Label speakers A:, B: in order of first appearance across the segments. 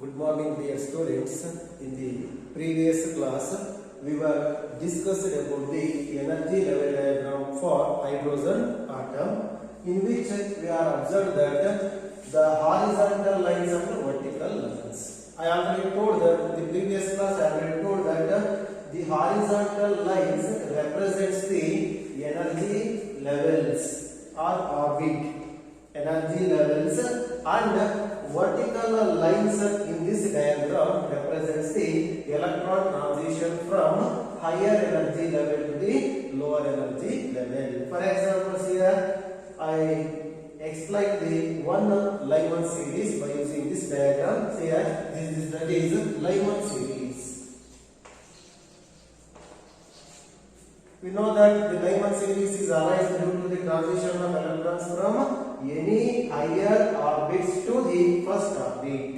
A: Good morning, dear students. In the previous class, we were discussed about the energy level diagram for hydrogen atom, in which we are observed that the horizontal lines and the vertical lines. I already told that in the previous class. I already told that the horizontal lines represents the energy levels or orbit, energy levels, and vertical lines in this diagram represents the electron transition from higher energy level to the lower energy level. For example, here I explain the one Lyman series by using this diagram. Here that is Lyman series. We know that the Lyman series is arised due to the transition of electrons from any higher orbits to the first orbit.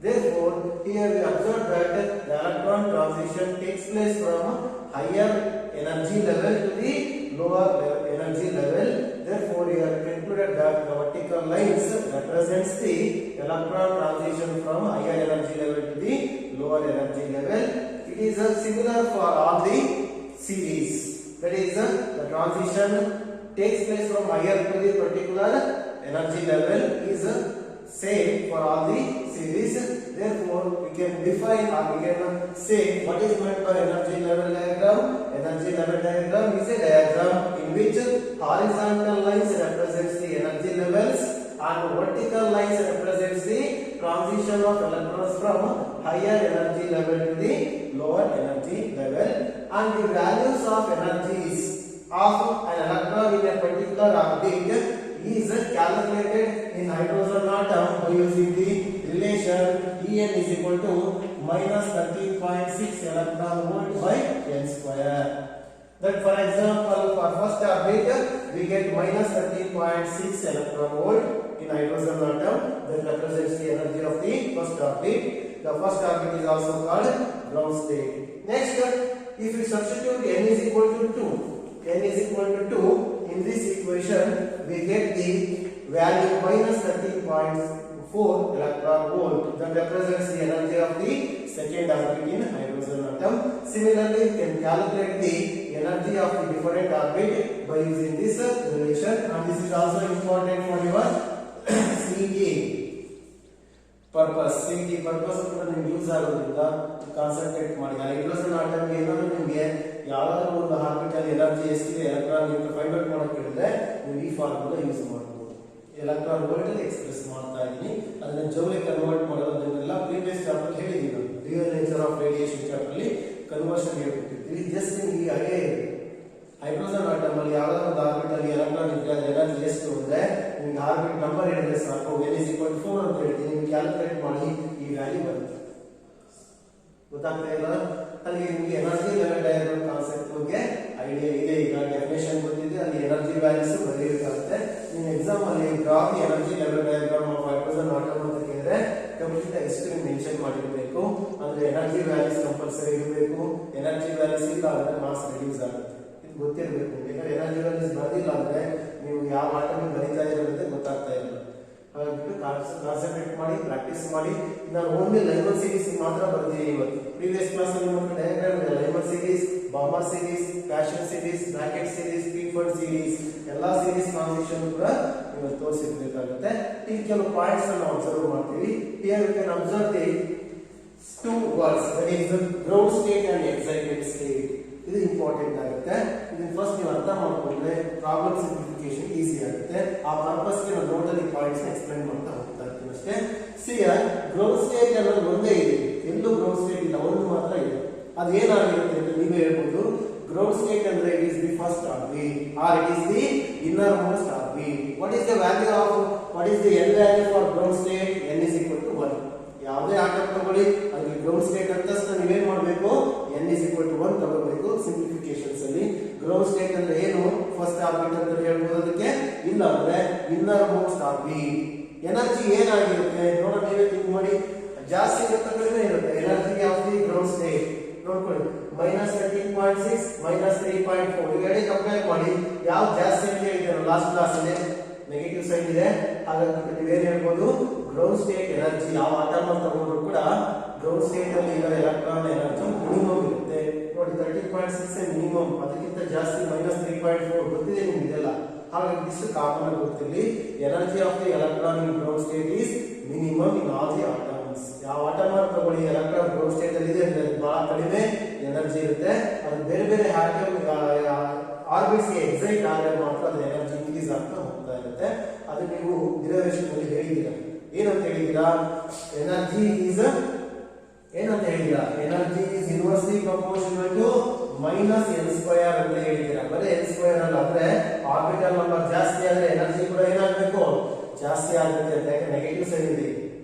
A: Therefore, here we observe that the electron transition takes place from higher energy level to the lower energy level. Therefore, we have concluded that the vertical lines represents the electron transition from higher energy level to the lower energy level. It is similar for all the series. That is, the transition takes place from higher to the particular energy level is same for all the series. Therefore, we can define or we can say what is meant by energy level diagram. Energy level diagram is a diagram in which horizontal lines represents the energy levels and vertical lines represents the transition of electrons from higher energy level to the lower energy level, and the values of energies of an electron in a particular orbit is calculated in hydrogen atom by using the relation En is equal to minus 13.6 electron volt by n square. That, for example, for first orbit we get minus 13.6 electron volt in hydrogen atom. That represents the energy of the first orbit. The first orbit is also called ground state. Next, if we substitute n is equal to 2, n is equal to 2 in this equation, we get the value minus 13.4 electron volt. That represents the energy of the second orbit in hydrogen atom. Similarly, we can calculate the energy of the different orbit by using this relation, and this is also important for your CET purpose. CET purpose ಕೂಡ ನಿಮಗೆ use ಆಗೋದ್ರಿಂದ concentrate ಮಾಡಿ. Hydrogen atom ಏನಾದರೂ ನಿಮಗೆ ಯಾವ್ದಾದ್ರು ಒಂದು orbital energy ಎಷ್ಟಿದೆ electron ಅಂತ ಫೈಂಡ್ ಔಟ್ ಮಾಡಕ್ ಹೇಳಿದ್ರೆ ನೀವು ಈ ಫಾರ್ಮುಲಾ ಯೂಸ್ ಮಾಡಬಹುದು. ಎಲೆಕ್ಟ್ರಾನ್ ವೋಲ್ಟ್ ಅಲ್ಲಿ ಎಕ್ಸ್ಪ್ರೆಸ್ ಮಾಡ್ತಾ ಇದ್ದೀನಿ, ಅದನ್ನ ಜೌಲಿಗೆ ಕನ್ವರ್ಟ್ ಮಾಡೋದನ್ನೆಲ್ಲ ಪ್ರೀವಿಯಸ್ ಚಾಪ್ಟರ್ ಹೇಳಿದೀವಿ. Real nature of radiation chapter ಅಲ್ಲಿ ಕನ್ವರ್ಷನ್ ಹೇಳ್ಬಿಟ್ಟಿರ್ತೀವಿ. ಜಸ್ಟ್ ನಿಮಗೆ ಹಾಗೆ ಹೈಡ್ರೋಜನ್ ಆಟಮ್ ಅಲ್ಲಿ ಯಾವ್ದಾದ್ರು ಒಂದು ಆರ್ಬಿಟಲ್ ಎಲೆಕ್ಟ್ರಾನ್ ಇದ್ರೆ ಅದ್ರ ಎನರ್ಜಿ ಎಷ್ಟು ಅಂದ್ರೆ ನಿಮಗೆ ಆರ್ಬಿಟ್ ನಂಬರ್ ಹೇಳಿದ್ರೆ ಸಾಕು. n is equal to 4 ಅಂತ ಹೇಳ್ತೀನಿ, ನೀವು ಕ್ಯಾಲ್ಕುಲೇಟ್ ಮಾಡಿ ಈ ವ್ಯಾಲ್ಯೂ ಬರುತ್ತೆ. ಗೊತ್ತಾಗ್ತಾ ಇಲ್ಲ? ಅಲ್ಲಿ ನಿಮಗೆ ಎನರ್ಜಿ ಲೆವೆಲ್ ಡಯಾಗ್ರಾಮ್ ಕಾನ್ಸೆಪ್ಟ್ ಬಗ್ಗೆ ಐಡಿಯಾ ಇದೆ. ಈಗ ಡೆಫಿನೇಷನ್ ಗೊತ್ತಿದೆ, ಅಲ್ಲಿ ಎನರ್ಜಿ ವ್ಯಾಲ್ಯೂಸ್ ಬರೆಯಬೇಕಾಗುತ್ತೆ. ನಿಮ್ಮ ಎಕ್ಸಾಮ್ ಅಲ್ಲಿ draw the energy level diagram of hydrogen atom ಅಂತ ಕೇಳಿದ್ರೆ ಕಂಪ್ಲೀಟ್ ಎಷ್ಟು ಮೆನ್ಷನ್ ಮಾಡಿರಬೇಕು. ಅಂದ್ರೆ ಎನರ್ಜಿ ವ್ಯಾಲ್ಯೂಸ್ ಕಂಪಲ್ಸರಿ ಇರಬೇಕು. ಎನರ್ಜಿ ವ್ಯಾಲ್ಯೂಸ್ ಇಲ್ಲ ಅಂದ್ರೆ ಮಾರ್ಕ್ಸ್ ರಿಡ್ಯೂಸ್ ಆಗುತ್ತೆ. ಇದು ಗೊತ್ತಿರಬೇಕು. ಯಾಕಂದ್ರೆ ಎನರ್ಜಿ ವ್ಯಾಲ್ಯೂಸ್ ಬರೆದಿಲ್ಲ ಅಂದ್ರೆ ನೀವು ಯಾವ ಆಟಮ್ ಬರೀತಾ ಇರೋದಂತೆ ಗೊತ್ತಾಗ್ತಾ ಇಲ್ಲ. ಹಾಗಾಗಿ ಕಾನ್ಸಂಟ್ರೇಟ್ ಮಾಡಿ, ಪ್ರಾಕ್ಟೀಸ್ ಮಾಡಿ. ನಾನು ಓನ್ಲಿ ಲೈಮನ್ ಸೀರೀಸ್ ಮಾತ್ರ ಬರ್ತೀನಿ ಇವತ್ತು. ಪ್ರೀವಿಯಸ್ ಕ್ಲಾಸ್ ಅಲ್ಲಿ ನಿಮಗೆ ಡಯಾಗ್ರಾಮ್ ಇದೆ. Lyman series, Balmer series, Paschen series, Brackett series, Pfund series, ಎಲ್ಲಾ ಸೀರೀಸ್ ಟ್ರಾನ್ಸಿಷನ್ ಕೂಡ ನೀವು ತೋರಿಸಿರ್ಬೇಕಾಗುತ್ತೆ. ಇಲ್ಲಿ ಕೆಲವು ಪಾಯಿಂಟ್ಸ್ ಅನ್ನು ಅಬ್ಸರ್ವ್ ಮಾಡ್ತೀವಿ. Here you can observe the two words, that is ground state and excited state. ಇದು ಇಂಪಾರ್ಟೆಂಟ್ ಆಗುತ್ತೆ. ಇದನ್ನ ಫಸ್ಟ್ ನೀವು ಅರ್ಥ ಮಾಡ್ಕೊಂಡ್ರೆ ಪ್ರಾಬ್ಲಮ್ ಸಿಂಪ್ಲಿಫಿಕೇಶನ್ ಈಸಿ ಆಗುತ್ತೆ. ಆ ಪರ್ಪಸ್ ಗೆ ನಾನು ನೋಟ್ ಅಲ್ಲಿ ಪಾಯಿಂಟ್ಸ್ ಎಕ್ಸ್ಪ್ಲೈನ್ ಮಾಡ್ತಾ ಹೋಗ್ತಾ ಇರ್ತೀನಿ ಅಷ್ಟೇ. ಗ್ರೌಂಡ್ ಸ್ಟೇಟ್ ಅನ್ನೋದು ಒಂದೇ ಇದೆ, ಎಲ್ಲೂ ಗ್ರೌಂಡ್ ಸ್ಟೇಟ್ ಇಲ್ಲ, ಒಂದು ಮಾತ್ರ ಇದೆ. ಅದು ಏನಾಗಿರುತ್ತೆ ಅಂತ ನೀವೇ ಹೇಳ್ಬೋದು. ಗ್ರೌಂಡ್ ಸ್ಟೇಟ್ ಅಂದ್ರೆ it is the first orbit or it is the innermost orbit. What is the value of what is the l value for ground state? n is equal to 1. ಯಾವುದೇ atom ತಗೊಳ್ಳಿ, ಅಲ್ಲಿ ground state ಅಂತ ನೀವೇನ್ ಮಾಡಬೇಕು? n is equal to 1 ತಗೋಬೇಕು. Simplifications ಅಲ್ಲಿ ground state ಅಂದ್ರೆ ಏನು? ಫಸ್ಟ್ ಆರ್ಬಿಟ್ ಅಂತ ಹೇಳ್ಬೋದು. ಅದಕ್ಕೆ ಇಲ್ಲ ಅಂದ್ರೆ ಇನ್ನರ್ ಮೋಸ್ಟ್ ಆರ್ಬಿಟ್. ಎನರ್ಜಿ ಏನಾಗಿರುತ್ತೆ ನೋಡೋಣ, ನೀವೇ ಥಿಂಕ್ ಮಾಡಿ. ಜಾಸ್ತಿ ಇರುತ್ತೆ ಕಡಿಮೆ ಇರುತ್ತೆ energy of the ground state? ನೋಡ್ಕೊಳ್ಳಿ, minus 13.6 minus 3.4 ಇವೆರಡೇ ಕಂಪೇರ್ ಮಾಡಿ. ಯಾವ್ದು ಜಾಸ್ತಿ ಅಂತ ಹೇಳಿದ್ರು ಲಾಸ್ಟ್ ಕ್ಲಾಸ್ ಅಲ್ಲಿ ನೆಗೆಟಿವ್ ಸೈಡ್ ಇದೆ. ಹಾಗಾಗಿ ನೀವೇನ್ ಹೇಳ್ಬೋದು? ಗ್ರೌಂಡ್ ಸ್ಟೇಟ್ ಎನರ್ಜಿ ಯಾವ ಆಟಮ್ ತಗೊಂಡ್ರು ಕೂಡ ಗ್ರೌಂಡ್ ಸ್ಟೇಟ್ ಅಲ್ಲಿ ಇರೋ ಎಲೆಕ್ಟ್ರಾನ್ ಎನರ್ಜಿ ಮಿನಿಮಮ್ ಇರುತ್ತೆ ನೋಡಿ 30.6 ಮಿನಿಮಮ್, ಅದಕ್ಕಿಂತ ಜಾಸ್ತಿ -3.4 ಗೊತ್ತಿದೆ ನಿಮ್ಗೆ ಇದೆಲ್ಲ. ಹಾಗಾಗಿ ಇಷ್ಟು ಕಾಮನ್ ಆಗಿ ಗೊತ್ತಿರಲಿ, energy of the electron in ground state is minimum in all the atoms. ಯಾವ ಆಟಮ್ ತಗೊಳ್ಳಿ ಎಲೆಕ್ಟ್ರಾನ್ ಗ್ರೌಂಡ್ ಸ್ಟೇಟ್ ಅಲ್ಲಿ ಇದೆ ಅಂದ್ರೆ ಬಹಳ ಕಡಿಮೆ ಎನರ್ಜಿ ಇರುತ್ತೆ. ಅದು ಬೇರೆ ಬೇರೆ ಆರ್ಬಿಟ್ಸ್ ಗೆ ಎಕ್ಸೈಟ್ ಆದರೆ ಮಾತ್ರ ಅದು ಎನರ್ಜಿ ಇನ್ಕ್ರೀಸ್ ಆಗ್ತಾ ಹೋಗ್ತಾ ಇರುತ್ತೆ. ಅದು ನೀವು ಡಿರೈವೇಶನ್ ಅಲ್ಲಿ ಹೇಳಿದ್ದೀರಾ. ಏನಂತ ಹೇಳಿದ್ದೀರಾ? ಎನರ್ಜಿ ಈಸ್ ಏನಂತ ಹೇಳಿದ್ದೀರಾ? Energy is inversely proportional to -n² ಅಂತ ಹೇಳಿದ್ದೀರಾ. ಬರೀ n² ಅಲ್ಲ, ಅಂದ್ರೆ ಆರ್ಬಿಟಲ್ ನಂಬರ್ ಜಾಸ್ತಿ ಆದ್ರೆ ಎನರ್ಜಿ ಕೂಡ ಏನಾಗಬೇಕು? ಜಾಸ್ತಿ ಆಗುತ್ತೆ ಅಂತ. ಯಾಕೆ ನೆಗೆಟಿವ್ ಸೈಡ್ ಇದೆ.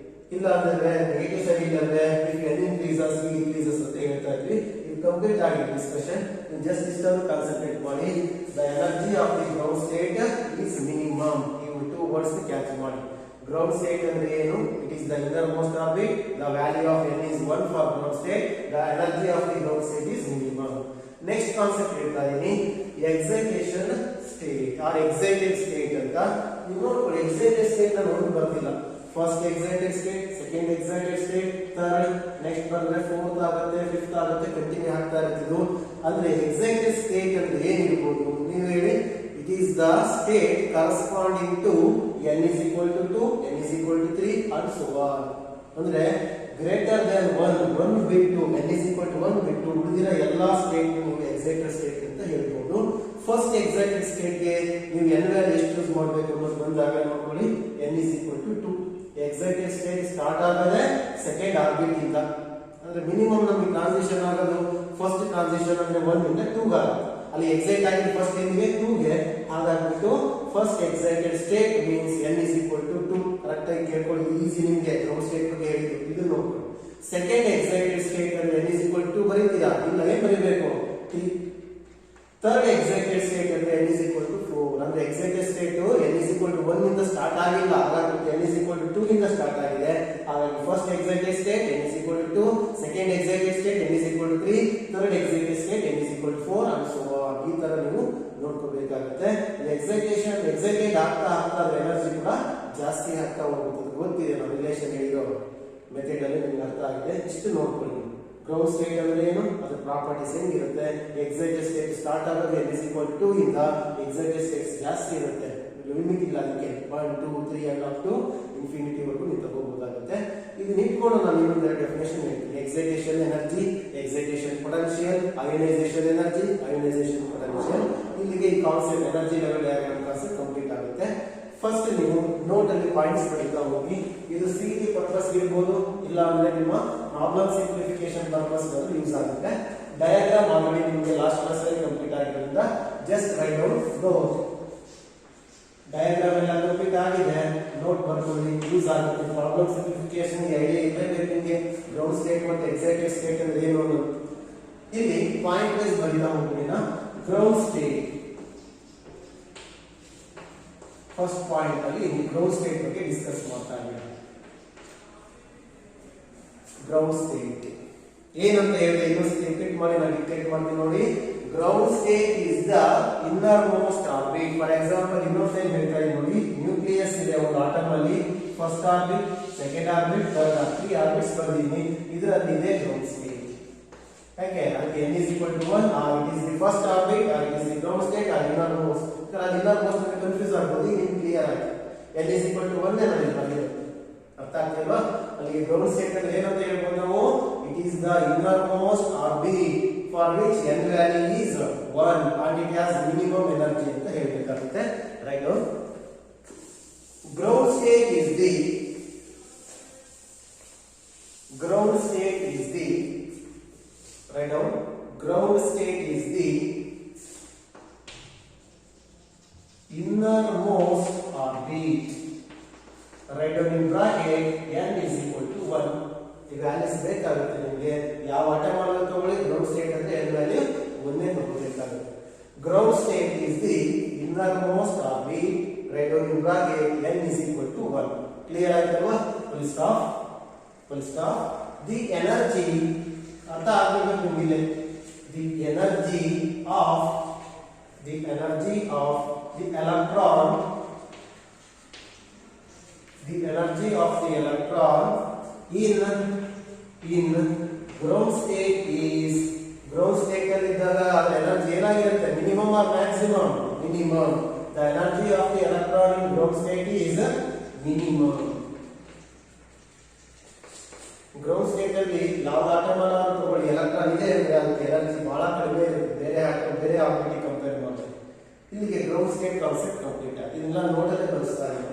A: ಇಲ್ಲ ಅಂದ್ರೆ ನೆಗೆಟಿವ್ ಸೈಡ್ ಇಲ್ಲ ಅಂದ್ರೆ if n increases v decreases ಅಂತ ಹೇಳ್ತಾ ಇದ್ವಿ. ಇದು ಕಂಪ್ಲೀಟ್ ಆಗಿದೆ ಡಿಸ್ಕಷನ್. ಜಸ್ಟ್ ಇಷ್ಟನ್ನು ಕಾನ್ಸಂಟ್ರೇಟ್ ಮಾಡಿ. The energy of the ground state is minimum. ಇವು ಟೂ ವರ್ಡ್ಸ್ ಕ್ಯಾಚ್ ಮಾಡಿ. Ground state ಅಂದ್ರೆ ಏನು? It is the innermost orbit. The value of n is 1 for ground state. The energy of the ground state is minimum. Next concept ಹೇಳ್ತಾ ಇದೀನಿ, excitation state or excited state ಅಂತ. ನೀವು ನೋಡ್ಕೊಳ್ಳಿ, excited state ನ ನೋಡಿ ಬರ್ತಿಲ್ಲ. First excited state, second excited state, third, next ಬಂದ್ರೆ fourth ಆಗುತ್ತೆ, ಫಿಫ್ತ್ ಆಗುತ್ತೆ, ಕಂಟಿನ್ಯೂ ಆಗ್ತಾ ಇರ್ತಿದ್ದು. ಅಂದ್ರೆ excited state ಅಂದ್ರೆ ಏನಿರ್ಬೋದು ನೀವು ಹೇಳಿ? It is the state corresponding to n is equal to 2, n is equal to 3 and so on. ಅಂದ್ರೆ greater than 1 ಬಿಟ್ಟು n is equal to 1 ಬಿಟ್ಟು ಉಳಿದಿರೋ ಎಲ್ಲಾ ಸ್ಟೇಟ್ ನೀವು ಎಕ್ಸೈಟೆಡ್ ಸ್ಟೇಟ್ ಅಂತ ಹೇಳ್ಬೋದು. ಫಸ್ಟ್ ಎಕ್ಸೈಟೆಡ್ ಸ್ಟೇಟ್ ಗೆ ನೀವು n ವ್ಯಾಲ್ಯೂ ಎಷ್ಟು ಯೂಸ್ ಮಾಡಬೇಕು ಅನ್ನೋದು ಬಂದಾಗ ನೋಡ್ಕೊಳ್ಳಿ, n is equal to 2. Excited state start ಆಗೋದೇ ಸೆಕೆಂಡ್ ಆರ್ಬಿಟ್ ಇಂದ. ಅಂದ್ರೆ ಮಿನಿಮಮ್ ನಮಗೆ ಟ್ರಾನ್ಸಿಷನ್ ಆಗೋದು ಫಸ್ಟ್ ಟ್ರಾನ್ಸಿಷನ್ ಅಂದ್ರೆ 1 ಇಂದ 2 ಆಗುತ್ತೆ. ಅಲ್ಲಿ ಎಕ್ಸೈಟ್ ಆಗಿ ಫಸ್ಟ್ ಏನಿಗೆ 2 ಗೆ, ಹಾಗಾಗ್ಬಿಟ್ಟು first excited state means n is equal to 2. Correct ಆಗಿ ಕೇಳ್ಕೊಳ್ಳಿ, ಈಸಿ ನಿಮಗೆ ಗ್ರೌಂಡ್ ಸ್ಟೇಟ್ ಬಗ್ಗೆ ಹೇಳಿದ್ರು. ಇದು ನೋಡ್ಕೊಳ್ಳಿ. ಸೆಕೆಂಡ್ ಎಕ್ಸೈಟೆಡ್ ಸ್ಟೇಟ್ ಅಂದ್ರೆ n is equal to 2 ಬರೀತೀರಾ? ಇಲ್ಲ, ಏನ್ ಬರೀಬೇಕು? 3. ಥರ್ಡ್ ಎಕ್ಸೈಟೆಡ್ ಸ್ಟೇಟ್ ಅಂದ್ರೆ n is equal to 4. ಅಂದ್ರೆ excited state n is equal to 1 ಇಂದ ಸ್ಟಾರ್ಟ್ ಆಗಿಲ್ಲ, ಹಾಗಾಗಿ n is equal to 2 ಇಂದ ಸ್ಟಾರ್ಟ್ ಆಗಿದೆ. ಹಾಗಾಗಿ first excited state n is equal to 2, second excited state n is equal to 3, third excited state n is equal to 4 and so on. ಈ ತರ ನೀವು ನೋಡ್ಕೋಬೇಕಾಗುತ್ತೆ. Excited ಆಗ್ತಾ ಅದ್ರ ಎನರ್ಜಿ ಕೂಡ ಜಾಸ್ತಿ ಆಗ್ತಾ ಹೋಗುತ್ತೆ. ಗೊತ್ತಿದೆ, ನಾವು ರಿಲೇಷನ್ ಹೇಳಿರೋ ಮೆಥಡ್ ಅಲ್ಲಿ ನಿಮ್ಗೆ ಅರ್ಥ ಆಗಿದೆ. ಇಷ್ಟು ನೋಡ್ಕೊಳ್ಳಿ. ಗ್ರೌಂಡ್ ಸ್ಟೇಟ್ ಅಂದ್ರೆ ಏನು, ಅದ್ರ ಪ್ರಾಪರ್ಟೀಸ್ ಹೆಂಗಿರುತ್ತೆ? ಎಕ್ಸೈಟೆಡ್ ಸ್ಟೇಟ್ ಸ್ಟಾರ್ಟ್ ಆಗೋದು n is equal to 2 ಇಂದ ಎಕ್ಸೈಟೆಡ್ ಸ್ಟೇಟ್ ಜಾಸ್ತಿ ಇರುತ್ತೆ. ಲಿಮಿಟ್ ಇಲ್ಲ ಅದಕ್ಕೆ. 1, 2, 3 and up to infinity ವರೆಗೂ ನೀವು ತಗೋಬಹುದಾಗುತ್ತೆ. ಇದನ್ನ ಇಟ್ಕೊಂಡು ನಾನು ಇನ್ನೊಂದು ಡೆಫಿನೇಷನ್ ಹೇಳ್ತೀನಿ. Excitation energy, excitation potential, ionisation energy, ionisation potential. ಇಲ್ಲಿಗೆ ಈ concept energy level diagram concept complete ಆಗುತ್ತೆ. ಫಸ್ಟ್ ನೀವು ನೋಟ್ ಅಲ್ಲಿ ಪಾಯಿಂಟ್ಸ್ ಬರೀತಾ ಹೋಗಿ. ಇದು ಸಿಟಿ ಪರ್ಪಸ್ ಇರಬಹುದು, ಇಲ್ಲ ಅಂದ್ರೆ ನಿಮ್ಮ ಪ್ರಾಬ್ಲಮ್ ಸಿಂಪ್ಲಿಫಿಕೇಶನ್ ಪರ್ಪಸ್ ಯೂಸ್ ಆಗುತ್ತೆ. ಡಯಾಗ್ರಾಮ್ ಆಲ್ರೆಡಿ ನಿಮಗೆ ಲಾಸ್ಟ್ ಕ್ಲಾಸ್ ಅಲ್ಲಿ ಕಂಪ್ಲೀಟ್ ಆಗಿರೋದ್ರಿಂದ just write down note. Diagram ಎಲ್ಲ ಕಂಪ್ಲೀಟ್ ಆಗಿದೆ, ನೋಟ್ ಬರ್ಕೊಳ್ಳಿ, ಯೂಸ್ ಆಗುತ್ತೆ. ಪ್ರಾಬ್ಲಮ್ ಸಿಂಪ್ಲಿಫಿಕೇಶನ್ ಐಡಿಯಾ ಇರಲೇಬೇಕು ನಿಮಗೆ. ಗ್ರೌಂಡ್ ಸ್ಟೇಟ್ ಮತ್ತೆ ಎಕ್ಸೈಟೆಡ್ ಸ್ಟೇಟ್ ಅಂದ್ರೆ ಏನು ಅನ್ನೋದು. ಇಲ್ಲಿ ಪಾಯಿಂಟ್ ವೈಸ್ ಬರೀತಾ ಹೋಗ್ತೀನಿ. ಗ್ರೌಂಡ್ ಸ್ಟೇಟ್ ಫಸ್ಟ್ ಪಾಯಿಂಟ್ ಅಲ್ಲಿ ಗ್ರೌಂಡ್ ಸ್ಟೇಟ್ ಬಗ್ಗೆ ಡಿಸ್ಕಸ್ ಮಾಡ್ತಾ ಇದ್ದೀನಿ. ಗ್ರೌಂಡ್ ಸ್ಟೇಟ್ ಏನಂತ ಹೇಳಿದ್ರೆ ಇನ್ನೊಂದು ರಿಪೀಟ್ ಮಾಡಿ ನಾನು ಡಿಕ್ಟೇಟ್ ಮಾಡ್ತೀನಿ ನೋಡಿ. Ground state is the innermost orbit. For example ಇನ್ನೊಂದು ಟೈಮ್ ಹೇಳ್ತಾ ಇದ್ದೀನಿ ನೋಡಿ. ನ್ಯೂಕ್ಲಿಯಸ್ ಇದೆ ಒಂದು ಆಟಮ್ ಅಲ್ಲಿ. First orbit, second orbit, third orbit, 3 orbits ಬರ್ದಿದ್ದೀನಿ. ಇದರಲ್ಲಿ ಇದೆ ಗ್ರೌಂಡ್ ಸ್ಟೇಟ್. ಯಾಕೆ? ಅದಕ್ಕೆ n is equal to 1, or it is the first orbit, or it is the ground state, or innermost. ಅದು innermost ಅಂತ ಕನ್ಫ್ಯೂಸ್ ಆಗ್ಬೋದು. ಈಗ ಕ್ಲಿಯರ್ ಆಯ್ತು. n is equal to 1 ನಾನು ಇಲ್ಲಿ ಬರೆದಿರೋದು. ಅರ್ಥ ಆಗ್ತಿಲ್ವಾ? ಅಲ್ಲಿಗೆ ಗ್ರೌಂಡ್ ಸ್ಟೇಟ್ ಅಂದ್ರೆ ಏನಂತ ಹೇಳ್ಬೋದು ನಾವು? It is the innermost orbit for which n value is 1 and it has minimum energy ಅಂತ ಹೇಳಬೇಕಾಗುತ್ತೆ. Right? Ground state is the write down. Ground state is the innermost orbit. Write down in bracket n is equal to 1. ಈ values ಬೇಕಾಗುತ್ತೆ ನಿಮಗೆ. ಯಾವ atom ಅನ್ನು ತಗೊಳ್ಳಿ, ground state ಅಂದ್ರೆ n value ಒಂದೇ ತಗೋಬೇಕಾಗುತ್ತೆ. Ground state is the innermost orbit. Write down in bracket n is equal to 1. Clear ಆಯ್ತಲ್ವಾ? Full stop. The energy ಅರ್ಥ ಆಗಬೇಕು ನಿಮಗೆ. The energy of the electron the energy of the electron in ground state is ground state ಅಲ್ಲಿ ಇದ್ದಾಗ ಅದರ energy ಏನಾಗಿರುತ್ತೆ minimum or maximum minimum the energy of the electron in ground state is minimum ground state ಅಲ್ಲಿ ಯಾವ atom ಅನ್ನು ತಗೊಳ್ಳಿ electron ಇದೆ ಅಂದ್ರೆ ಅದಕ್ಕೆ ಎನರ್ಜಿ ಬಹಳ ಕಡಿಮೆ ಇರುತ್ತೆ ಬೇರೆ ಆರ್ಬಿಟ್ ಕಂಪೇರ್ ಮಾಡಿದ್ರೆ ಇಲ್ಲಿಗೆ ಗ್ರೌಂಡ್ ಸ್ಟೇಟ್ ಕಾನ್ಸೆಪ್ಟ್ ಕಂಪ್ಲೀಟ್ ಆಗಿದೆ ಇದನ್ನ ನೋಟಲ್ಲಿ ಬಳಸ್ತಾ ಇದ್ದೀನಿ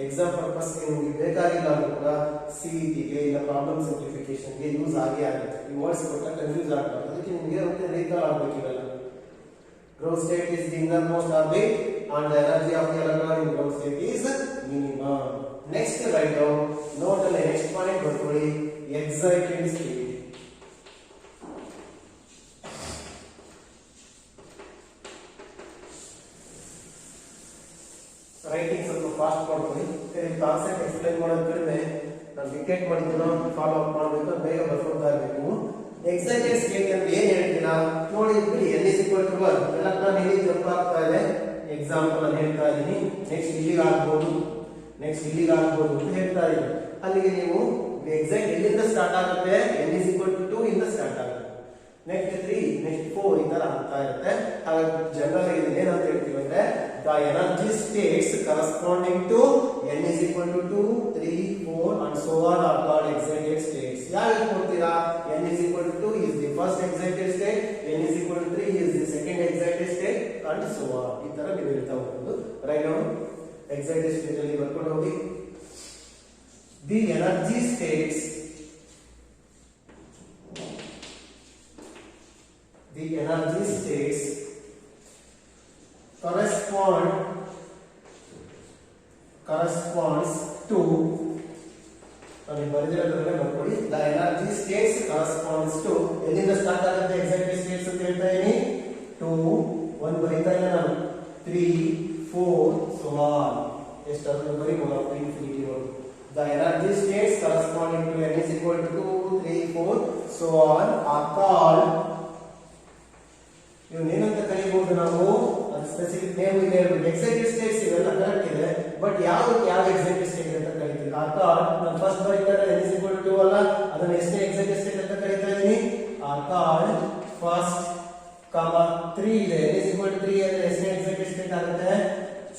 A: ಎಕ್ಸಾಮ್ ಪರ್ಪಸ್ ನಿಮಗೆ ಬೇಕಾಗಿಲ್ಲ ಅಂದ್ರೂ ಕೂಡ ಸಿಇಟಿಗೆ ಇಲ್ಲ ಪ್ರಾಬ್ಲಮ್ ಸಿಂಪ್ಲಿಫಿಕೇಶನ್ ಗೆ ಯೂಸ್ ಆಗುತ್ತೆ ಈ ವರ್ಡ್ಸ್ ಕೊಟ್ಟ ಕನ್ಫ್ಯೂಸ್ ಆಗಬಾರ್ದು ಅದಕ್ಕೆ ನಿಮಗೆ ಮತ್ತೆ recall ಆಗಬೇಕಿರಲ್ಲ ground state is the innermost orbit and the energy of the electron in ground state is minimum next write down note the next point ಬರ್ಕೊಳ್ಳಿ excited state ರೈಟಿಂಗ್ ಸ್ವಲ್ಪ fast ಮಾಡ್ಕೊಳ್ಳಿ concept explain ಮಾಡೋದು ಕಡಿಮೆ ನಾನು dictate ಮಾಡಿದ್ದೀನೋ follow up ಮಾಡಬೇಕು ಬೇಗ ಬರ್ಕೊಳ್ತಾ ಇರಬೇಕು excited state ಅಂತ ಏನ್ ಹೇಳ್ತೀರಾ ನೋಡಿ ಬಿಡಿ n = 1 ಎಲೆಕ್ಟ್ರಾನ್ ಇಲ್ಲಿ ಜಂಪ್ ಆಗ್ತಾ ಇದೆ ಎಕ್ಸಾಂಪಲ್ ನಾನು ಹೇಳ್ತಾ ಇದ್ದೀನಿ ನೆಕ್ಸ್ಟ್ ಇಲ್ಲಿಗೆ ಆಗ್ಬೋದು ಅಂತ ಹೇಳ್ತಾ ಇದ್ದೀನಿ ಅಲ್ಲಿಗೆ ನೀವು ಎಕ್ಸೈಟ್ ಎಲ್ಲಿಂದ ಸ್ಟಾರ್ಟ್ ಆಗುತ್ತೆ n = 2 ಇಂದ ಸ್ಟಾರ್ಟ್ ಆಗುತ್ತೆ ನೆಕ್ಸ್ಟ್ 3 ನೆಕ್ಸ್ಟ್ 4 ಈ ತರ ಆಗ್ತಾ ಇರುತ್ತೆ ಹಾಗಾಗಿ ಜನರಲ್ ಆಗಿ ಏನಂತ ಹೇಳ್ತೀವಿ ಅಂದ್ರೆ the energy states corresponding to n = 2 3 4 and so on are called excited states ಯಾಕೆ ಕೊಡ್ತೀರಾ n = 2 is the first excited state n = 3 is the second excited state and so on ಈ ತರ ನೀವು ಹೇಳ್ತಾ ಹೋಗೋದು ರೈಟ್ ಡೌನ್ excited state ಅಲ್ಲಿ ಬರ್ಕೊಂಡು ಹೋಗಿ the energy states corresponds to ನಾನು ಬರೆದಿರೋದ್ರಲ್ಲೇ ಬರ್ಕೊಳ್ಳಿ the energy states corresponds to ಎಲ್ಲಿಂದ ಸ್ಟಾರ್ಟ್ ಆಗುತ್ತೆ excited states ಅಂತ ಹೇಳ್ತಾ ಇದೀನಿ 2 1 ಬರೀತಾ ಇಲ್ಲ ನಾನು 3 4 so on ಎಷ್ಟಾದ್ರೂ ಬರೀಬಹುದು up to infinity ವರೆಗೂ the energy states corresponding to n = 2 3 4 so on are called ಏನಂತ ಕರೀಬಹುದು ನಾವು ಅದು ಸ್ಪೆಸಿಫಿಕ್ ನೇಮ್ ಇದೆ ಎಕ್ಸೈಟೆಡ್ ಸ್ಟೇಟ್ಸ್ ಇವೆಲ್ಲ ಕರೆಕ್ಟ್ ಇದೆ ಬಟ್ ಯಾವ ಎಕ್ಸೈಟೆಡ್ ಸ್ಟೇಟ್ ಅಂತ ಕರೀತೀವಿ ಅಥವಾ ನಾನು ಫಸ್ಟ್ ಬರೀತಾರೆ n = 2 ಅಲ್ಲ ಅದನ್ನ ಎಷ್ಟೇ ಎಕ್ಸೈಟೆಡ್ ಸ್ಟೇಟ್ ಅಂತ ಕರೀತಾ ಇದೀನಿ ಕಾಲ್ಡ್ ಫಸ್ಟ್ 3 ಇದೆ n = 3 ಅಂದ್ರೆ ಎಷ್ಟೇ ಎಕ್ಸೈಟೆಡ್ ಸ್ಟೇಟ್ ಆಗುತ್ತೆ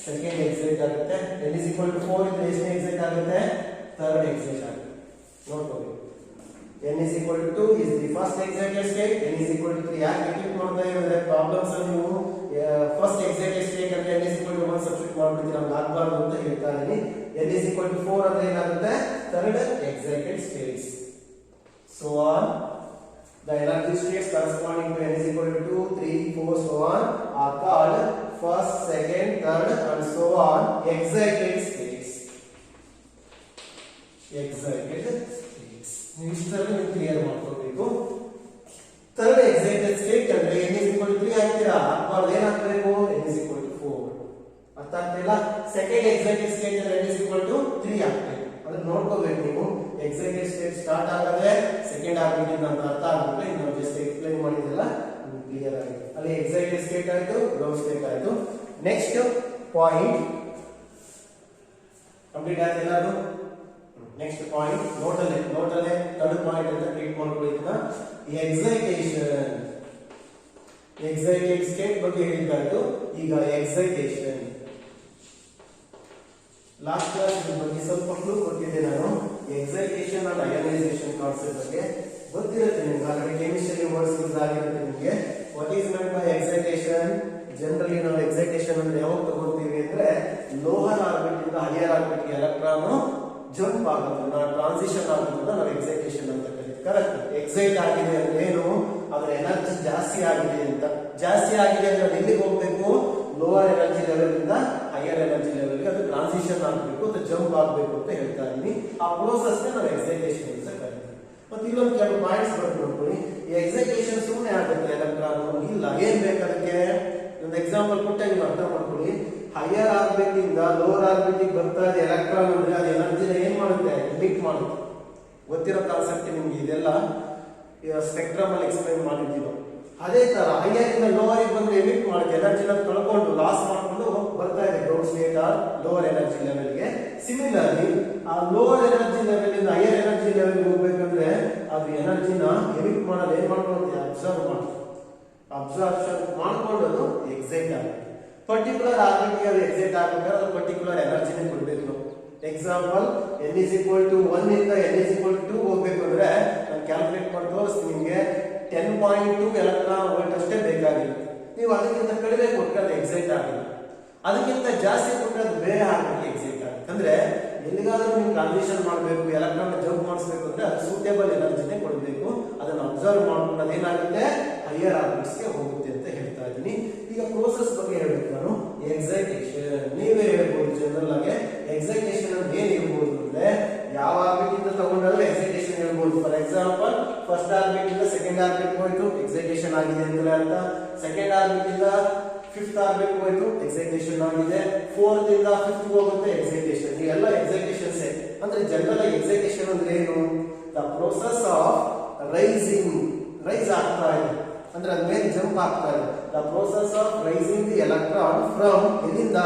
A: ಸೆಕೆಂಡ್ ಎಕ್ಸೈಟ್ ಆಗುತ್ತೆ n = 4 ಇದ್ರೆ ಎಷ್ಟೇ ಎಕ್ಸೈಟ್ ಆಗುತ್ತೆ ಥರ್ಡ್ ಎಕ್ಸೈಟ್ ಆಗುತ್ತೆ ನೋಡ್ಕೊಳ್ಳಿ n = 2 is the first excited state n = 3 ಯಾಕೆ ರಿಪೀಟ್ ಮಾಡ್ತಾ ಇರೋದ್ರೆ ಪ್ರಾಬ್ಲಮ್ಸ್ ಅಲ್ಲಿ ನೀವು ಫಸ್ಟ್ ಎಕ್ಸೈಟೆಡ್ ಸ್ಟೇಟ್ ಅಂದ್ರೆ n = 1 ಸಬ್ಸ್ಟಿಟ್ಯೂಟ್ ಮಾಡ್ಬಿಡ್ತೀರಾ ನಮ್ಗೆ ಆಗಬಾರ್ದು ಅಂತ ಹೇಳ್ತಾ ಇದೀನಿ n = 4 ಅಂದ್ರೆ ಏನಾಗುತ್ತೆ third excited States so on the energy states corresponding to n = 2 3 4 so on are called first second third and so on excited states ನೀವು ಇಷ್ಟರಲ್ಲಿ ನೀವು ಕ್ಲಿಯರ್ ಮಾಡ್ಕೊಳ್ಬೇಕು ಥರ್ಡ್ ಎಕ್ಸೈಟೆಡ್ ಸ್ಟೇಟ್ ಅಂದ್ರೆ n = 3 ಹಾಕ್ತೀರಾ ಅಥವಾ ಏನಾಗಬೇಕು n = 4 ಅರ್ಥ ಆಗ್ತಿಲ್ಲ ಸೆಕೆಂಡ್ ಎಕ್ಸೈಟೆಡ್ ಸ್ಟೇಟ್ ಅಂದ್ರೆ n = 3 ಹಾಕ್ಬೇಕು ಅಂದ್ರೆ ನೋಡ್ಕೋಬೇಕು ನೀವು ಎಕ್ಸೈಟೆಡ್ ಸ್ಟೇಟ್ ಸ್ಟಾರ್ಟ್ ಆಗೋದೇ ಸೆಕೆಂಡ್ ಆರ್ಬಿಟ್ ಅಂತ ಅರ್ಥ ಆಗುತ್ತೆ ನಾವು ಜಸ್ಟ್ ಎಕ್ಸ್ಪ್ಲೈನ್ ಮಾಡಿದೆಲ್ಲ ಕ್ಲಿಯರ್ ಆಗಿದೆ ಅಲ್ಲಿ ಎಕ್ಸೈಟೆಡ್ ಸ್ಟೇಟ್ ಆಯ್ತು ಗ್ರೌಂಡ್ ಸ್ಟೇಟ್ ಆಯ್ತು ನೆಕ್ಸ್ಟ್ ಪಾಯಿಂಟ್ ಕಂಪ್ಲೀಟ್ ಆಯ್ತಿಲ್ಲ ಅದು ನೆಕ್ಸ್ಟ್ ಪಾಯಿಂಟ್ ನೋಟಲ್ಲೇ ಥರ್ಡ್ ಪಾಯಿಂಟ್ ಅಂತ ಟ್ರೀಟ್ ಮಾಡ್ಕೊಳ್ಳೋದನ್ನ ಎಕ್ಸೈಟೆಡ್ ಸ್ಟೇಟ್ ಬಗ್ಗೆ ಹೇಳಿದ್ದಾಯ್ತು ಈಗ ಎಕ್ಸೈಟೇಷನ್ ಲಾಸ್ಟ್ ಕ್ಲಾಸ್ ಬಗ್ಗೆ ಸ್ವಲ್ಪ ಕ್ಲೂ ಕೊಟ್ಟಿದ್ದೆ ನಾನು ಎಕ್ಸೈಟೇಷನ್ ಅಂಡ್ ಅಯನೈಸೇಷನ್ ಕಾನ್ಸೆಪ್ಟ್ ಬಗ್ಗೆ ಗೊತ್ತಿರುತ್ತೆ ನಿಮ್ಗೆ ಆಲ್ರೆಡಿ ಕೆಮಿಸ್ಟ್ರಿ ವರ್ಡ್ಸ್ ಯೂಸ್ ಆಗಿರುತ್ತೆ ನಿಮಗೆ what is meant by excitation generally ನಾವು ಎಕ್ಸೈಟೇಷನ್ ಅಂದ್ರೆ ಯಾವಾಗ ತಗೊಳ್ತೀವಿ ಅಂದ್ರೆ ಲೋವರ್ ಆರ್ಬಿಟ್ ಇಂದ ಹೈಯರ್ ಆರ್ಬಿಟ್ ಎಲೆಕ್ಟ್ರಾನ್ ಜಂಪ್ ಆಗೋದನ್ನ ಟ್ರಾನ್ಸಿಷನ್ ಆಗೋದನ್ನ ನಾವು ಎಕ್ಸೈಟೇಷನ್ ಅಂತ ಕರೀತೀವಿ ಕರೆಕ್ಟ್ ಎಕ್ಸೈಟ್ ಆಗಿದೆ ಅಂದ್ರೆ ಏನು ಅದರ ಎನರ್ಜಿ ಜಾಸ್ತಿ ಆಗಿದೆ ಅಂದ್ರೆ ಎಲ್ಲಿಗೆ ಹೋಗ್ಬೇಕು ಲೋವರ್ ಎನರ್ಜಿ ಲೆವೆಲ್ ಇಂದ ಹೈಯರ್ ಎನರ್ಜಿ ಲೆವೆಲ್ ಗೆ ಅದು ಟ್ರಾನ್ಸಿಷನ್ ಆಗಬೇಕು ಅದು ಜಂಪ್ ಆಗಬೇಕು ಅಂತ ಹೇಳ್ತಾ ಇದೀನಿ ಆ ಪ್ರೋಸೆಸ್ ನ ನಾವು ಎಕ್ಸೈಟೇಷನ್ ಅಂತ ಕರೀತೀವಿ ಮತ್ತೆ ಇಲ್ಲೊಂದು ಕೆಲವು ಪಾಯಿಂಟ್ಸ್ ಬರ್ತು ನೋಡ್ಕೊಳ್ಳಿ ಈ ಎಕ್ಸೈಟೇಷನ್ ಸುಮ್ಮನೆ ಆಗುತ್ತೆ ಎಲೆಕ್ಟ್ರಾನ್ ಇಲ್ಲ ಏನ್ ಬೇಕು ಅದಕ್ಕೆ ಒಂದು ಎಕ್ಸಾಂಪಲ್ ಕೊಟ್ಟಾಗ ನೀವು ಅರ್ಥ ಮಾಡ್ಕೊಳ್ಳಿ ಹೈಯರ್ ಆರ್ಬಿಟ್ ಇಂದ ಲೋವರ್ ಆರ್ಬಿಟ್ ಗೆ ಬರ್ತಾ ಇದೆ ಎಲೆಕ್ಟ್ರಾನ್ ಅಂದ್ರೆ ಅದು ಎನರ್ಜಿನ ಏನ್ ಮಾಡುತ್ತೆ ಎಮಿಟ್ ಮಾಡುತ್ತೆ ಗೊತ್ತಿರೋ ಕಾನ್ಸೆಪ್ಟ್ ನಿಮ್ಗೆ ಇದೆಲ್ಲ ಸ್ಪೆಕ್ಟ್ರಮ್ ಅಲ್ಲಿ ಎಕ್ಸ್ಪ್ಲೈನ್ ಮಾಡಿದ್ದೀವಿ ಅದೇ ತರ ಹೈಯರ್ ಇಂದ ಲೋವರ್ ಗೆ ಬಂದು ಎಮಿಟ್ ಮಾಡುತ್ತೆ ಎನರ್ಜಿನ ಕಳ್ಕೊಂಡು ಲಾಸ್ ಮಾಡ್ಕೊಂಡು ಬರ್ತಾ ಇದೆ ಗ್ರೌಂಡ್ ಸ್ಟೇಟ್ ಲೋವರ್ ಎನರ್ಜಿ ಲೆವೆಲ್ಗೆ. ಸಿಮಿಲರ್ಲಿ ಆ ಲೋವರ್ ಎನರ್ಜಿ ಲೆವೆಲ್ ಇಂದ ಹೈಯರ್ ಎನರ್ಜಿ ಲೆವೆಲ್ ಹೋಗ್ಬೇಕಂದ್ರೆ ಅದು ಎನರ್ಜಿನ ಎಮಿಟ್ ಮಾಡಲು ಏನ್ ಮಾಡ್ಕೊಳುತ್ತೆ, ಅಬ್ಸರ್ವ್ ಮಾಡುತ್ತೆ. ಅಬ್ಸಾರ್ಪ್ಷನ್ ಮಾಡ್ಕೊಂಡು ಎಕ್ಸೈಟ್ ಆಗುತ್ತೆ. ಪರ್ಟಿಕ್ಯುಲರ್ ಆರ್ಬಿಟ್ಗೆ ಅದು ಎಕ್ಸೈಟ್ ಆಗಬೇಕಾದ್ರೆ ಅದು ಪರ್ಟಿಕ್ಯುಲರ್ ಎನರ್ಜಿನೇ ಕೊಡಬೇಕು. Example n is equal to 1 ಇಂದ n is equal to 2 ಹೋಗ್ಬೇಕು ಅಂದ್ರೆ ನಾನು ಕ್ಯಾಲ್ಕುಲೇಟ್ ಮಾಡಿ ತೋರಿಸ್ತೀನಿ ನಿಮಗೆ. 10.2 ಎಲೆಕ್ಟ್ರಾನ್ ವೋಲ್ಟ್ ಅಷ್ಟೇ ಬೇಕಾಗಿರುತ್ತೆ. ನೀವು ಅದಕ್ಕಿಂತ ಕಡಿಮೆ ಕೊಟ್ಟರೆ ಅದು ಎಕ್ಸೈಟ್ ಆಗಿಲ್ಲ, ಅದಕ್ಕಿಂತ ಜಾಸ್ತಿ ಕೊಟ್ಟರೆ ಅದು ಬೇರೆ ಆರ್ಬಿಟ್ಗೆ ಎಕ್ಸೈಟ್ ಆಗುತ್ತೆ. ಅಂದ್ರೆ ಎಲ್ಲಿಗಾದ್ರೂ ನೀವು ಟ್ರಾನ್ಸಿಷನ್ ಮಾಡಬೇಕು, ಎಲೆಕ್ಟ್ರಾನ್ ಜಂಪ್ ಮಾಡಿಸ್ಬೇಕು ಅಂದ್ರೆ ಅದು ಸೂಟೇಬಲ್ ಎನರ್ಜಿನೇ ಕೊಡಬೇಕು. ಅದನ್ನು ಅಬ್ಸರ್ವ್ ಮಾಡ್ಕೊಂಡು ಅದೇನಾಗುತ್ತೆ, ಹೈಯರ್ ಆರ್ಬಿಟ್ಸ್ಗೆ ಹೋಗುತ್ತೆ ಅಂತ ಹೇಳ್ತಾ ಇದ್ದೀನಿ. ಈಗ ಪ್ರೋಸೆಸ್ ಬಗ್ಗೆ ಹೇಳ್ಬೇಕು ನಾನು. ಎಕ್ಸೈಟೇಷನ್ ನೀವೇ ಹೇಳ್ಬೋದು ಜನರಲ್ ಆಗಿ. ಎಕ್ಸೈಟೇಷನ್ ಅಂದ್ರೆ ಏನ್ ಇರ್ಬೋದು ಅಂದ್ರೆ ಯಾವ ಆರ್ಬಿಟ್ ಇಂದ ತಗೊಂಡ್ರೆ ಎಕ್ಸೈಟೇಷನ್ ಹೇಳ್ಬೋದು. ಫಾರ್ ಎಕ್ಸಾಂಪಲ್ ಫಸ್ಟ್ ಆರ್ಬಿಟ್ ಇಂದ ಸೆಕೆಂಡ್ ಆರ್ಬಿಟ್ ಹೋಯ್ತು, ಎಕ್ಸೈಟೇಷನ್ ಆಗಿದೆ ಅಂತಲೇ ಅರ್ಥ. ಸೆಕೆಂಡ್ ಆರ್ಬಿಟ್ ಇಂದ ಫಿಫ್ತ್ ಆರ್ಬಿಟ್ ಹೋಯ್ತು, ಎಕ್ಸೈಟೇಷನ್ ಆಗಿದೆ. ಫೋರ್ತ್ ಇಂದ ಫಿಫ್ತ್ ಹೋಗುತ್ತೆ, ಎಕ್ಸೈಟೇಷನ್. ಇವೆಲ್ಲ ಎಕ್ಸೈಟೇಷನ್ಸ್. ಅಂದ್ರೆ ಜನರಲ್ ಎಕ್ಸೈಟೇಷನ್ ಅಂದ್ರೆ ಏನು, the process of raising, rise ಆಗ್ತಾ ಇದೆ ಅಂದ್ರೆ ಅದ ಮೇಲೆ ಜಂಪ್ ಆಗ್ತಾ ಇದೆ. The process of raising the electron from ಎಲ್ಲಿಂದ,